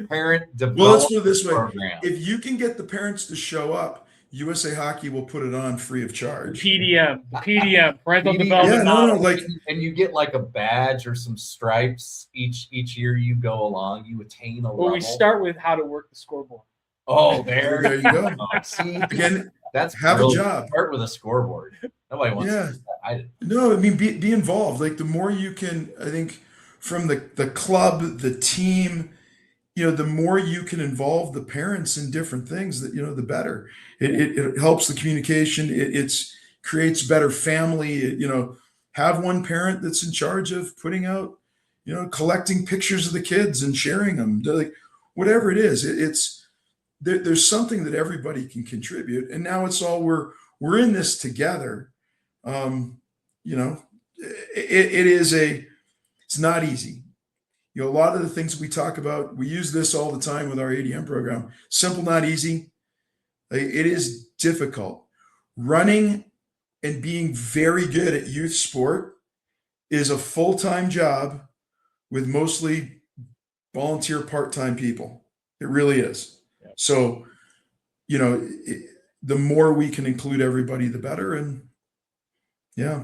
parent development Well, let's put it this way. program. If you can get the parents to show up, USA Hockey will put it on free of charge. PDM, parental development model. And you get like a badge or some stripes each year you go along. You attain a level. Well, we start with how to work the scoreboard. Oh, there you go. See, again, that's have a job. Start with a scoreboard. Nobody wants to do that. No, I mean, be involved. Like, the more you can, I think, from the club, the team, the more you can involve the parents in different things, that the better. It helps the communication. It creates better family. Have one parent that's in charge of putting out, collecting pictures of the kids and sharing them. Like, whatever it is, there's something that everybody can contribute. And now it's all we're in this together. you know, it's not easy. You know, a lot of the things we talk about, we use this all the time with our ADM program. Simple, not easy. It is difficult. Running and being very good at youth sport is a full-time job with mostly volunteer part-time people. It really is. Yep. So, you know, the more we can include everybody, the better. And yeah.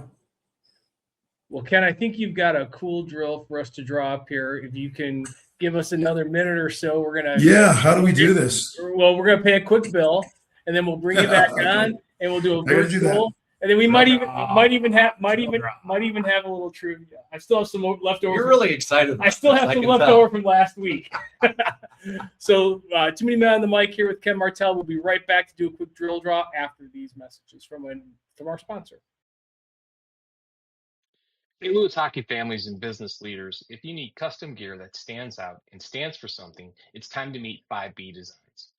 Well, Ken, I think you've got a cool drill for us to draw up here. If you can give us another minute or so, we're gonna. Yeah. How do we do this? Well, we're gonna pay a quick bill, and then we'll bring you back Okay. on, and we'll do a I gotta do that. virtual. And then we might even have a little trivia. I still have some leftover. You're really excited. I still have some leftover from last week. So, Too Many Men on the Mic here with Ken Martell. We'll be right back to do a quick drill draw after these messages from our sponsor. St. Louis hockey families and business leaders, if you need custom gear that stands out and stands for something, it's time to meet 5B Designs.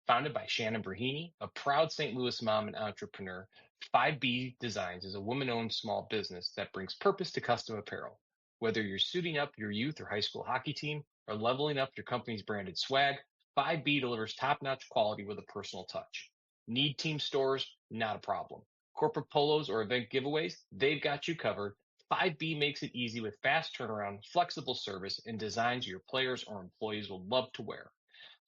Founded by Shannon Brahini, a proud St. Louis mom and entrepreneur, 5B Designs is a woman-owned small business that brings purpose to custom apparel. Whether you're suiting up your youth or high school hockey team or leveling up your company's branded swag, 5B delivers top-notch quality with a personal touch. Need team stores? Not a problem. Corporate polos or event giveaways? They've got you covered. 5B makes it easy with fast turnaround, flexible service, and designs your players or employees will love to wear.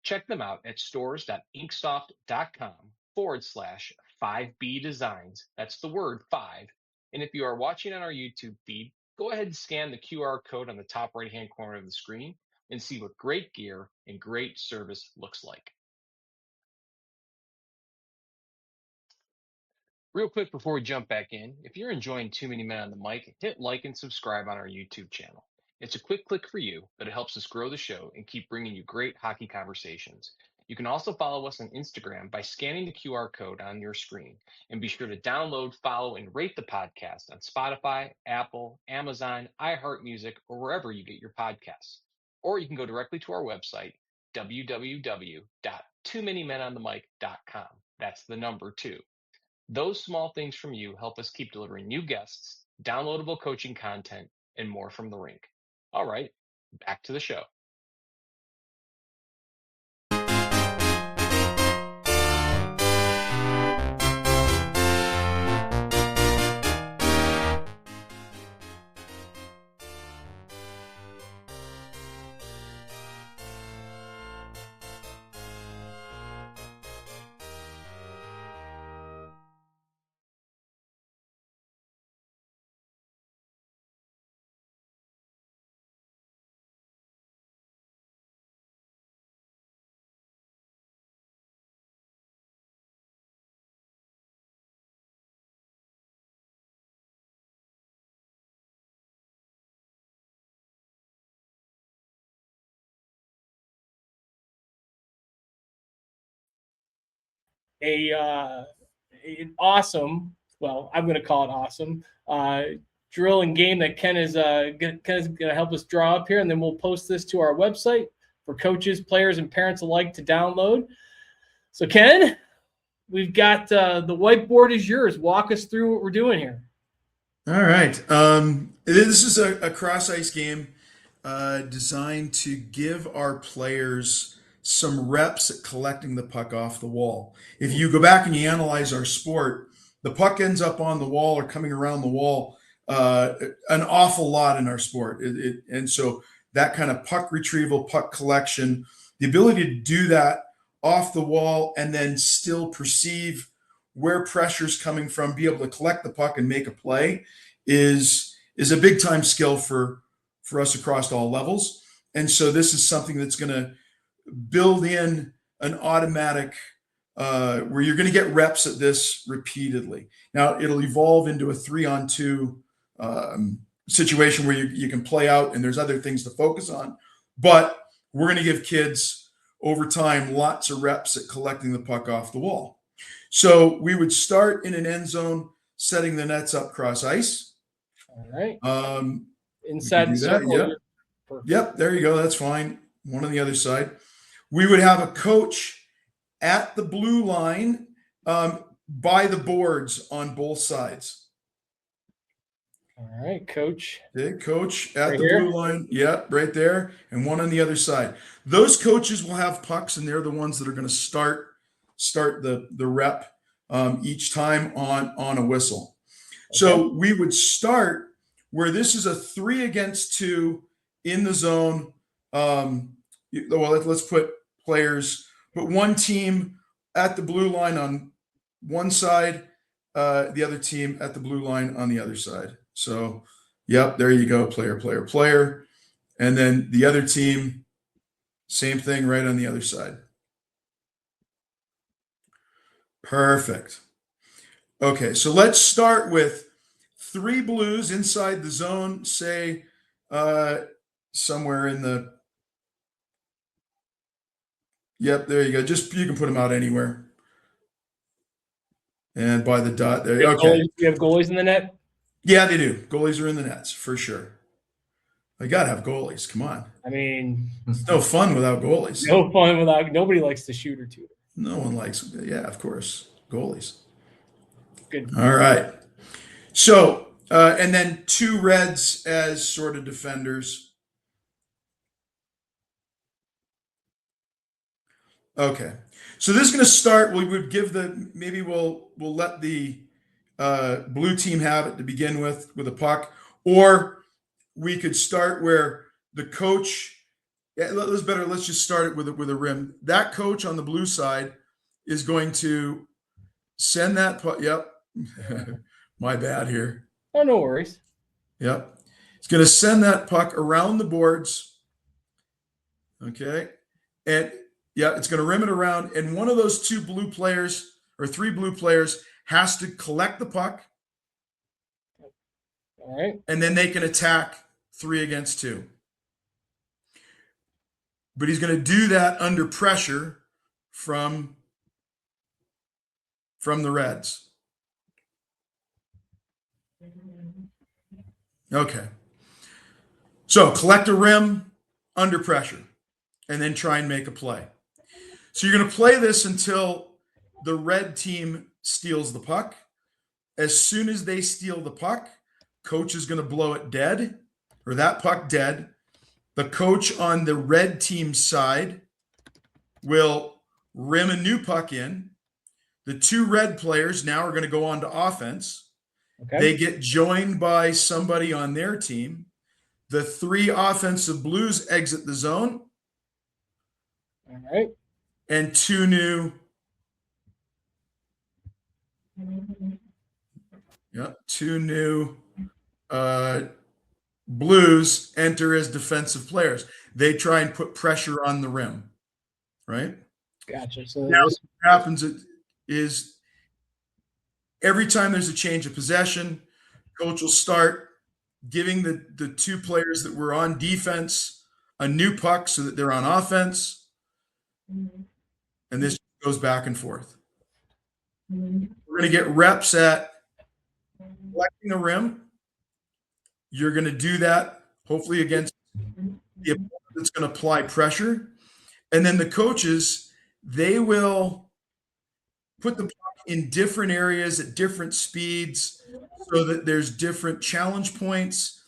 Check them out at stores.inksoft.com/5B Designs. That's the word 5. And if you are watching on our YouTube feed, go ahead and scan the QR code on the top right-hand corner of the screen and see what great gear and great service looks like. Real quick before we jump back in, if you're enjoying Too Many Men on the Mic, hit like and subscribe on our YouTube channel. It's a quick click for you, but it helps us grow the show and keep bringing you great hockey conversations. You can also follow us on Instagram by scanning the QR code on your screen. And be sure to download, follow, and rate the podcast on Spotify, Apple, Amazon, iHeartMusic, or wherever you get your podcasts. Or you can go directly to our website, www.tooManyMenOnTheMic.com. That's the number 2. Those small things from you help us keep delivering new guests, downloadable coaching content, and more from the rink. All right, back to the show. An awesome, well, I'm going to call it awesome, drill and game that Ken is going to help us draw up here, and then we'll post this to our website for coaches, players, and parents alike to download. So, Ken, we've got the whiteboard is yours. Walk us through what we're doing here. All right. This is a cross ice game designed to give our players some reps at collecting the puck off the wall. If you go back and you analyze our sport, the puck ends up on the wall or coming around the wall an awful lot in our sport. And so that kind of puck retrieval, puck collection, the ability to do that off the wall and then still perceive where pressure's coming from, be able to collect the puck and make a play is a big time skill for us across all levels. And so this is something that's going to build in an automatic where you're going to get reps at this repeatedly. Now it'll evolve into a 3-on-2 situation where you can play out and there's other things to focus on, but we're going to give kids over time lots of reps at collecting the puck off the wall. So we would start in an end zone, setting the nets up cross ice. All right. Inside the circle. Yep. There you go. That's fine. One on the other side. We would have a coach at the blue line by the boards on both sides. All right, coach. Okay, coach at Right the here? blue line. Yep, right there. And one on the other side. Those coaches will have pucks, and they're the ones that are going to start the rep each time on a whistle. So we would start where this is a 3-against-2 in the zone. Well, let's put one team at the blue line on one side, the other team at the blue line on the other side. So, yep, there you go, player. And then the other team, same thing right on the other side. Perfect. Okay, so let's start with 3 blues inside the zone, say somewhere in the, yep, there you go. You can put them out anywhere. And by the dot there. Okay. You have goalies in the net? Yeah, they do. Goalies are in the nets for sure. I got to have goalies. Come on. I mean, It's no fun without goalies. no fun without. Nobody likes to shoot or tutor. No one likes, yeah, of course, goalies. Good. All right. So, and then 2 reds as sort of defenders. Okay. So this is going to start. We would give maybe we'll let the blue team have it to begin with a puck, or we could start where the coach. Yeah, let's just start it with a rim. That coach on the blue side is going to send that puck. Yep. My bad here. Oh, no worries. Yep. It's going to send that puck around the boards. Okay. And yeah, it's going to rim it around. And one of those 2 blue players or 3 blue players has to collect the puck. All right. And then they can attack 3-against-2. But he's going to do that under pressure from the Reds. Okay. So collect a rim under pressure and then try and make a play. So you're going to play this until the red team steals the puck. As soon as they steal the puck, coach is going to blow it dead, or that puck dead. The coach on the red team side will rim a new puck in. The 2 red players now are going to go on to offense. Okay. They get joined by somebody on their team. The 3 offensive blues exit the zone. All right. And 2 new. Yep, 2 new blues enter as defensive players. They try and put pressure on the rim, right? Gotcha. So now what happens is every time there's a change of possession, coach will start giving the 2 players that were on defense a new puck so that they're on offense. And this goes back and forth. We're going to get reps at collecting the rim. You're going to do that hopefully against the opponent that's going to apply pressure. And then the coaches, they will put the puck in different areas at different speeds so that there's different challenge points,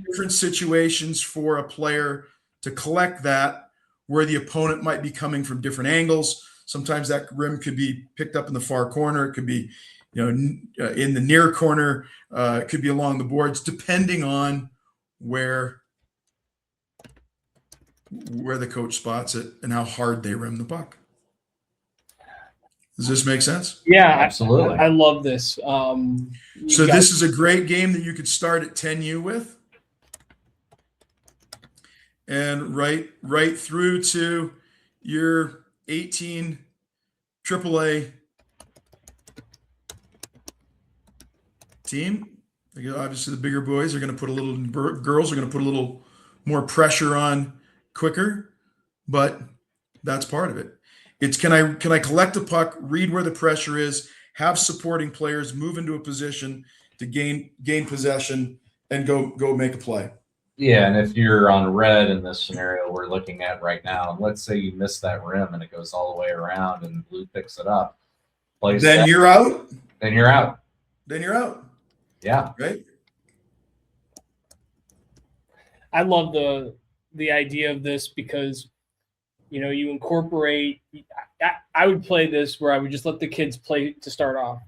different situations for a player to collect that, where the opponent might be coming from different angles. Sometimes that rim could be picked up in the far corner. It could be, in the near corner. It could be along the boards, depending on where the coach spots it and how hard they rim the puck. Does this make sense? Yeah, Absolutely. I love this. So this is a great game that you could start at 10U with, and right through to your 18 AAA team. Obviously, the bigger boys are going to put girls are going to put a little more pressure on quicker, but that's part of it. It's can I collect a puck, read where the pressure is, have supporting players move into a position to gain possession and go make a play. Yeah, and if you're on red in this scenario we're looking at right now, and let's say you miss that rim and it goes all the way around and blue picks it up, then you're out. Then you're out. Then you're out. Yeah. Right. I love the idea of this because, you incorporate. I would play this where I would just let the kids play to start off.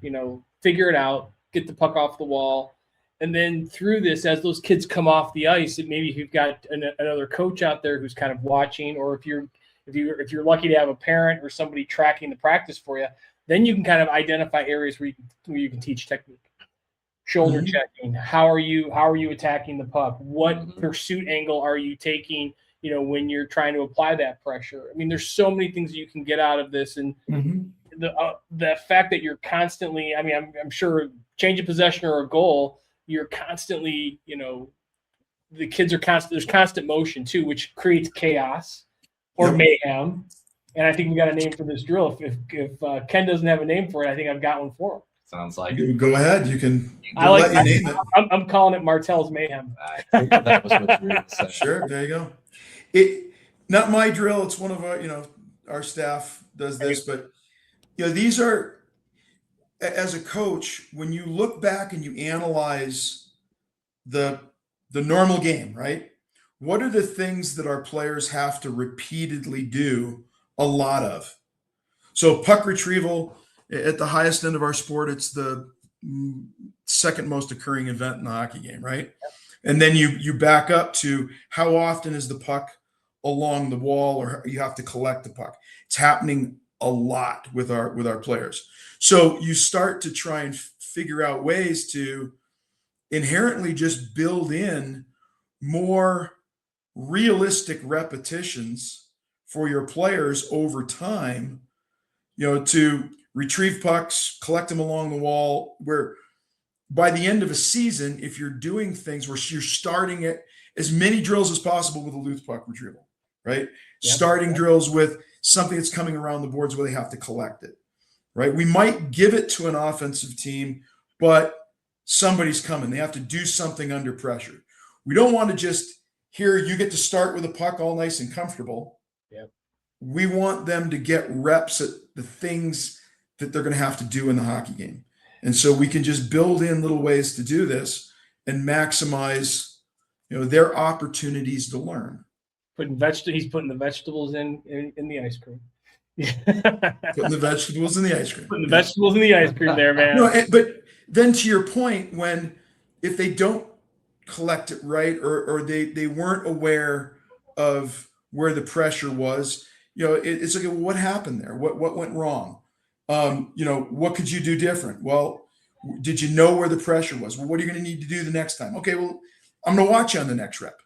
Figure it out, get the puck off the wall, and then through this, as those kids come off the ice, maybe if you've got another coach out there who's kind of watching, or if you're lucky to have a parent or somebody tracking the practice for you, then you can kind of identify areas where you can teach technique. Shoulder checking. How are you attacking the puck? What pursuit angle are you taking? When you're trying to apply that pressure. I mean, there's so many things you can get out of this, and the fact that you're constantly. I mean, I'm sure change of possession or a goal, you're constantly. The kids are constant. There's constant motion too, which creates chaos or mayhem. And I think we got a name for this drill. If Ken doesn't have a name for it, I think I've got one for him. Sounds like it. Go ahead. You can. Let you name it. I'm calling it Martell's Mayhem. I figured that was what you were going to say. Sure. There you go. Not my drill. It's one of our staff does this, but these are, as a coach, when you look back and you analyze the normal game, right? What are the things that our players have to repeatedly do a lot of? So puck retrieval at the highest end of our sport, it's the second most occurring event in the hockey game, right? And then you back up to how often is the puck along the wall, or you have to collect the puck. It's happening a lot with our players. So you start to try and figure out ways to inherently just build in more realistic repetitions for your players over time, to retrieve pucks, collect them along the wall, where by the end of a season, if you're doing things where you're starting at as many drills as possible with a loose puck retrieval, right? Yep. Starting drills with something that's coming around the boards where they have to collect it, right? We might give it to an offensive team, but somebody's coming. They have to do something under pressure. We don't want to just here, you get to start with a puck all nice and comfortable. Yep. We want them to get reps at the things that they're going to have to do in the hockey game. And so we can just build in little ways to do this and maximize, their opportunities to learn. He's putting the vegetables in the ice cream. Putting the vegetables in the ice cream. Putting the vegetables in the ice cream there, man. No, but then to your point, if they don't collect it right, or they weren't aware of where the pressure was, it's like, well, what happened there? What went wrong? What could you do different? Well, did you know where the pressure was? Well, what are you going to need to do the next time? Okay, well, I'm going to watch you on the next rep.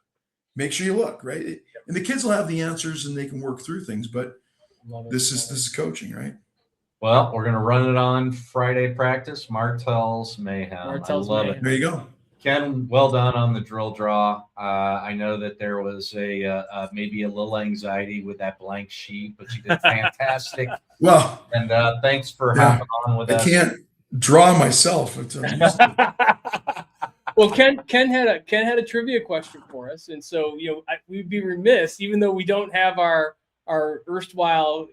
Make sure you look, right? And the kids will have the answers and they can work through things, but this is coaching, right? Well, we're going to run it on Friday practice. Martell's Mayhem. I love it. There you go. Ken, well done on the drill draw. I know that there was maybe a little anxiety with that blank sheet, but you did fantastic. Well, and thanks for hopping on with us. I can't draw myself. Well, Ken had a trivia question for us, and so we'd be remiss, even though we don't have our erstwhile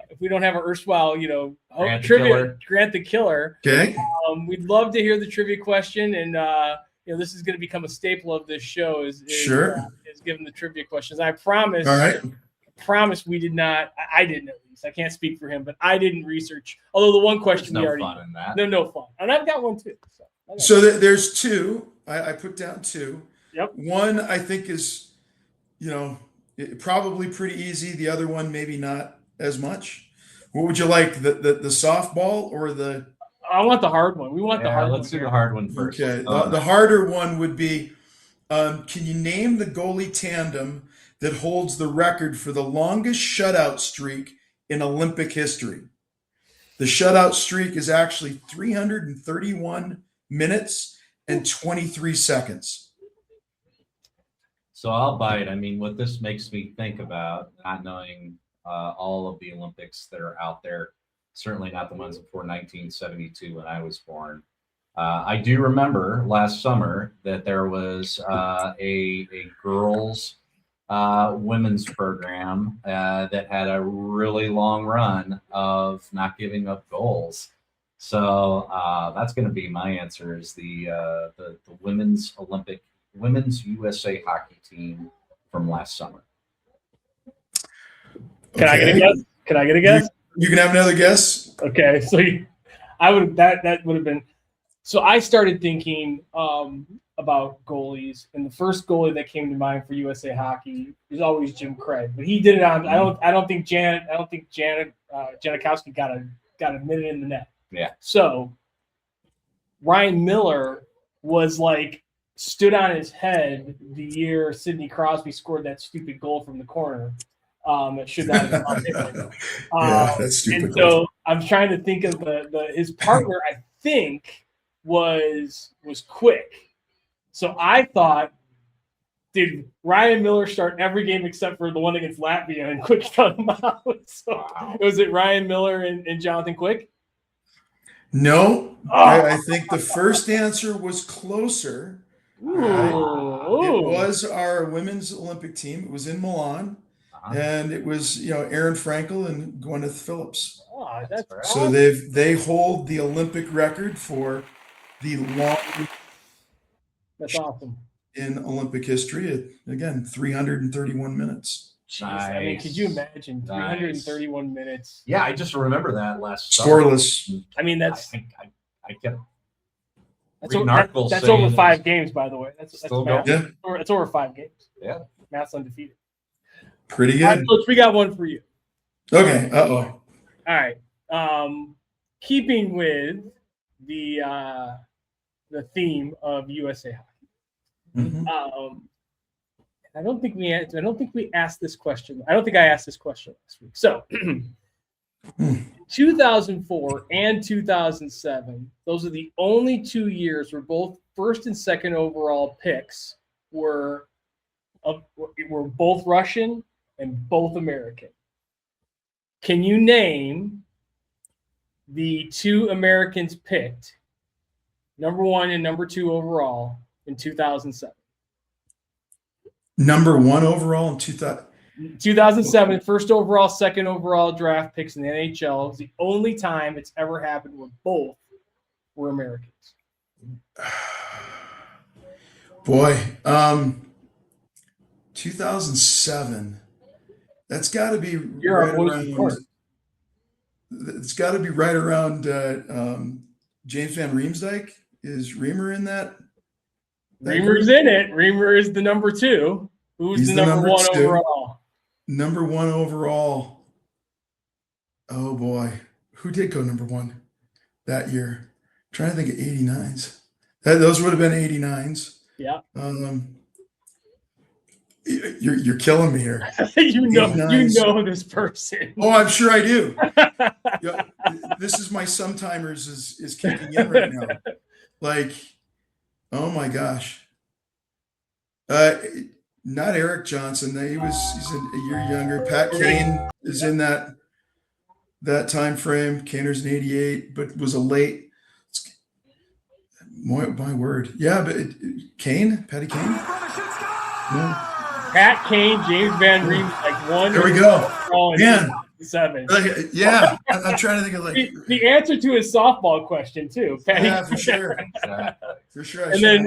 if we don't have our erstwhile Grant the Killer. Okay. We'd love to hear the trivia question, and this is going to become a staple of this show. Is giving the trivia questions. I promise. All right. I promise we did not. I didn't, at least. I can't speak for him, but I didn't research. Although the one question There's we already fun in that. No fun, and I've got one too. So there's two. I put down two. Yep. One I think is, probably pretty easy. The other one maybe not as much. What would you like? The softball or the? I want the hard one. We want the hard one. Let's do the hard one first. Okay. The harder one would be, can you name the goalie tandem that holds the record for the longest shutout streak in Olympic history? The shutout streak is actually 331 minutes and 23 seconds. So I'll bite. I mean, what this makes me think about, not knowing all of the Olympics that are out there, certainly not the ones before 1972 when I was born. I do remember last summer that there was a girls' women's program that had a really long run of not giving up goals. So that's going to be my answer: is the women's Olympic women's USA hockey team from last summer? Can I get a guess? Can I get a guess? You can have another guess. Okay, so I would that would have been. So I started thinking about goalies, and the first goalie that came to mind for USA Hockey is always Jim Craig, but he did it on. I don't think Janikowski got a minute in the net. Yeah. So Ryan Miller was like stood on his head the year Sidney Crosby scored that stupid goal from the corner. It should not have been hit. That's stupid. And so I'm trying to think of his partner. I think was quick. So I thought, did Ryan Miller start every game except for the one against Latvia and Quick cut him out? So was it Ryan Miller and Jonathan Quick? No, I think the first answer was closer. Ooh. It was our women's Olympic team. It was in Milan. And it was, Aaron Frankel and Gwyneth Phillips. Oh, that's so they hold the Olympic record for the longest. That's awesome. In Olympic history, again, 331 minutes. Nice. I mean, could you imagine 331 minutes? Yeah, I just remember that last scoreless. Summer. I mean, that's I kept. That's over 5 games, by the way. That's math. Yeah. It's over 5 games. Yeah, Matt's undefeated. Pretty good. All right, Coach, we got one for you. Okay. All right. Keeping with the theme of USA Hockey. Mm-hmm. I don't think we asked this question. I don't think I asked this question last week. So, 2004 and 2007, those are the only 2 years where both first and second overall picks were both Russian and both American. Can you name the 2 Americans picked, number 1 and number 2 overall in 2007? Number 1 overall in 2007, first overall, second overall draft picks in the NHL. It was the only time it's ever happened where both were Americans. Boy, 2007. That's got to be right around. It's got to be right around James Van Riemsdyk. Is Reamer in that? Reamer's in it. Reamer is the number 2. Who's the number 1 overall? Number 1 overall. Oh boy, who did go number 1 that year? I'm trying to think of 89s. Those would have been 89s. Yeah. You're killing me here. you know this person. Oh, I'm sure I do. Yeah, this is my sometimers is kicking in right now. Like, oh my gosh. Not Eric Johnson. He's a year younger. Pat Kane is in that time frame. Kaner's in 88, but was a late. My word. Yeah, but Patty Kane. No. Pat Kane, James Van Riemsdyk, one. There we go. Man. 7. Yeah, I'm trying to think of the answer to his softball question too. Patty. Yeah, for sure. For sure. And then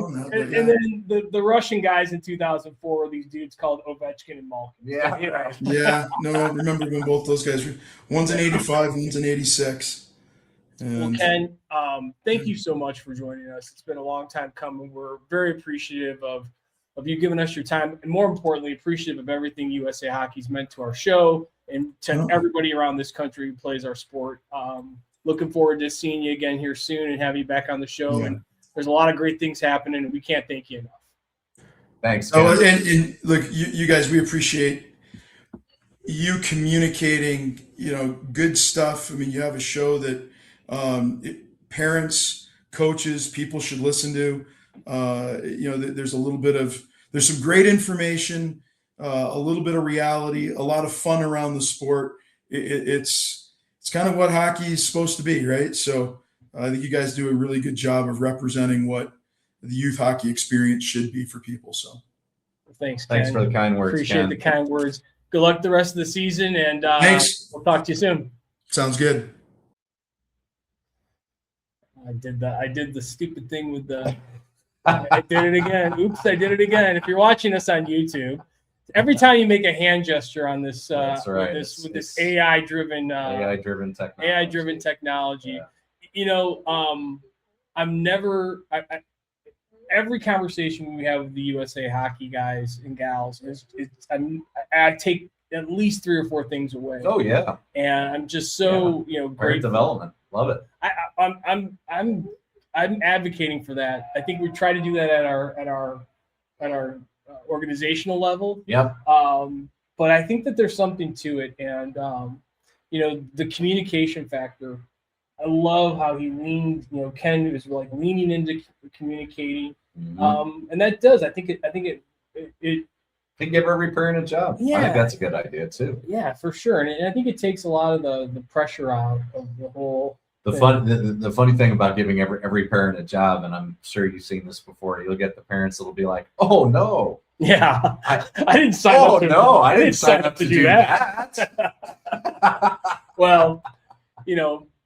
the Russian guys in 2004 were these dudes called Ovechkin and Malkin. Yeah. Yeah. No, I remember when both those guys were. One's in 85, one's in 86. Well, Ken, thank you so much for joining us. It's been a long time coming. We're very appreciative of you giving us your time, and more importantly, appreciative of everything USA Hockey's meant to our show and to everybody around this country who plays our sport. Looking forward to seeing you again here soon and having you back on the show. Yeah. And there's a lot of great things happening, and we can't thank you enough. Thanks. Oh, and look, you guys, we appreciate you communicating, good stuff. I mean, you have a show that parents, coaches, people should listen to. There's some great information, a little bit of reality, a lot of fun around the sport. It's kind of what hockey is supposed to be, right? So I think you guys do a really good job of representing what the youth hockey experience should be for people. So thanks, Ken. Thanks for the kind words. Appreciate Ken. the kind words. Good luck the rest of the season, and thanks. We'll talk to you soon. Sounds good. I did the stupid thing with the I did it again. Oops, I did it again. If you're watching us on YouTube, every time you make a hand gesture on this, That's right. with this AI-driven AI-driven technology. Yeah. You know, I'm never. Every conversation we have with the USA Hockey guys and gals I take at least 3 or 4 things away. Oh yeah. And I'm just so Parent great development. Love it. I'm advocating for that. I think we try to do that at our organizational level. Yep. But I think that there's something to it, and the communication factor. I love how he leaned. Ken is like leaning into communicating, and that does. I think it give every parent a job. Yeah. I think that's a good idea too. Yeah, for sure, and I think it takes a lot of the pressure out of the whole. The funny thing about giving every parent a job, and I'm sure you've seen this before, you'll get the parents that'll be like, "Oh no, yeah, I didn't sign up. Oh no, I didn't sign up to do that." Well,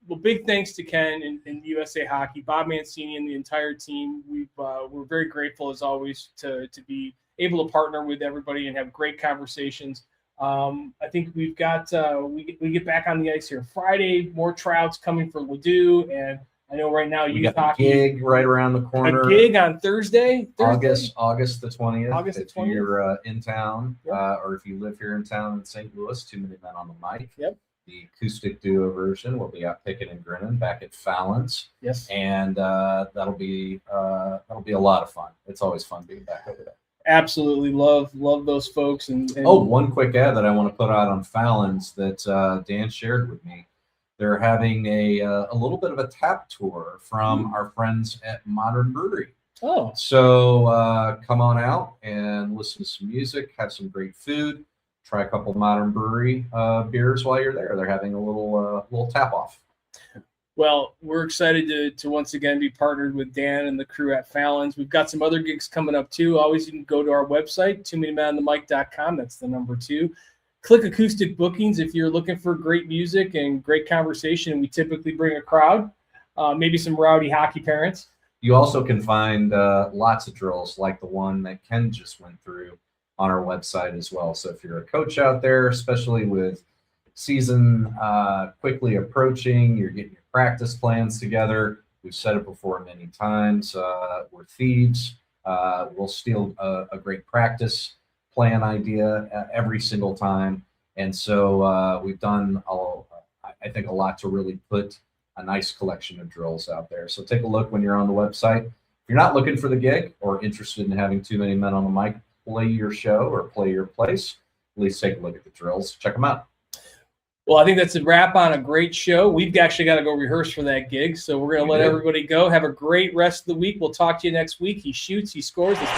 well, big thanks to Ken and USA Hockey, Bob Mancini, and the entire team. We're very grateful as always to be able to partner with everybody and have great conversations. I think we've got we get back on the ice here Friday. More tryouts coming for Ladue, and I know right now you got hockey, a gig right around the corner. A gig on Thursday? August the 20th. August the 20th. If you're in town, yep. Or if you live here in town in St. Louis, 2 Minute Men on the Mic. Yep. The acoustic duo version will be out picking and grinning back at Fallon's. Yes. And that'll be a lot of fun. It's always fun being back over there. Absolutely love those folks. And one quick ad that I want to put out on Fallon's that Dan shared with me. They're having a little bit of a tap tour from our friends at Modern Brewery. Oh. So come on out and listen to some music, have some great food, try a couple Modern Brewery beers while you're there. They're having a little tap off. Well, we're excited to once again be partnered with Dan and the crew at Fallon's. We've got some other gigs coming up too. Always, you can go to our website, 2minutemanonthemic.com. That's the number 2. Click acoustic bookings if you're looking for great music and great conversation. We typically bring a crowd, maybe some rowdy hockey parents. You also can find lots of drills like the one that Ken just went through on our website as well. So if you're a coach out there, especially with season quickly approaching, you're getting your practice plans together. We've said it before many times. We're thieves. We'll steal a great practice plan idea every single time. And so we've done, I think, a lot to really put a nice collection of drills out there. So take a look when you're on the website. If you're not looking for the gig or interested in having Too Many Men on the Mic play your show or play your place, at least take a look at the drills. Check them out. Well, I think that's a wrap on a great show. We've actually got to go rehearse for that gig, so we're going to let everybody go. Have a great rest of the week. We'll talk to you next week. He shoots, he scores. It's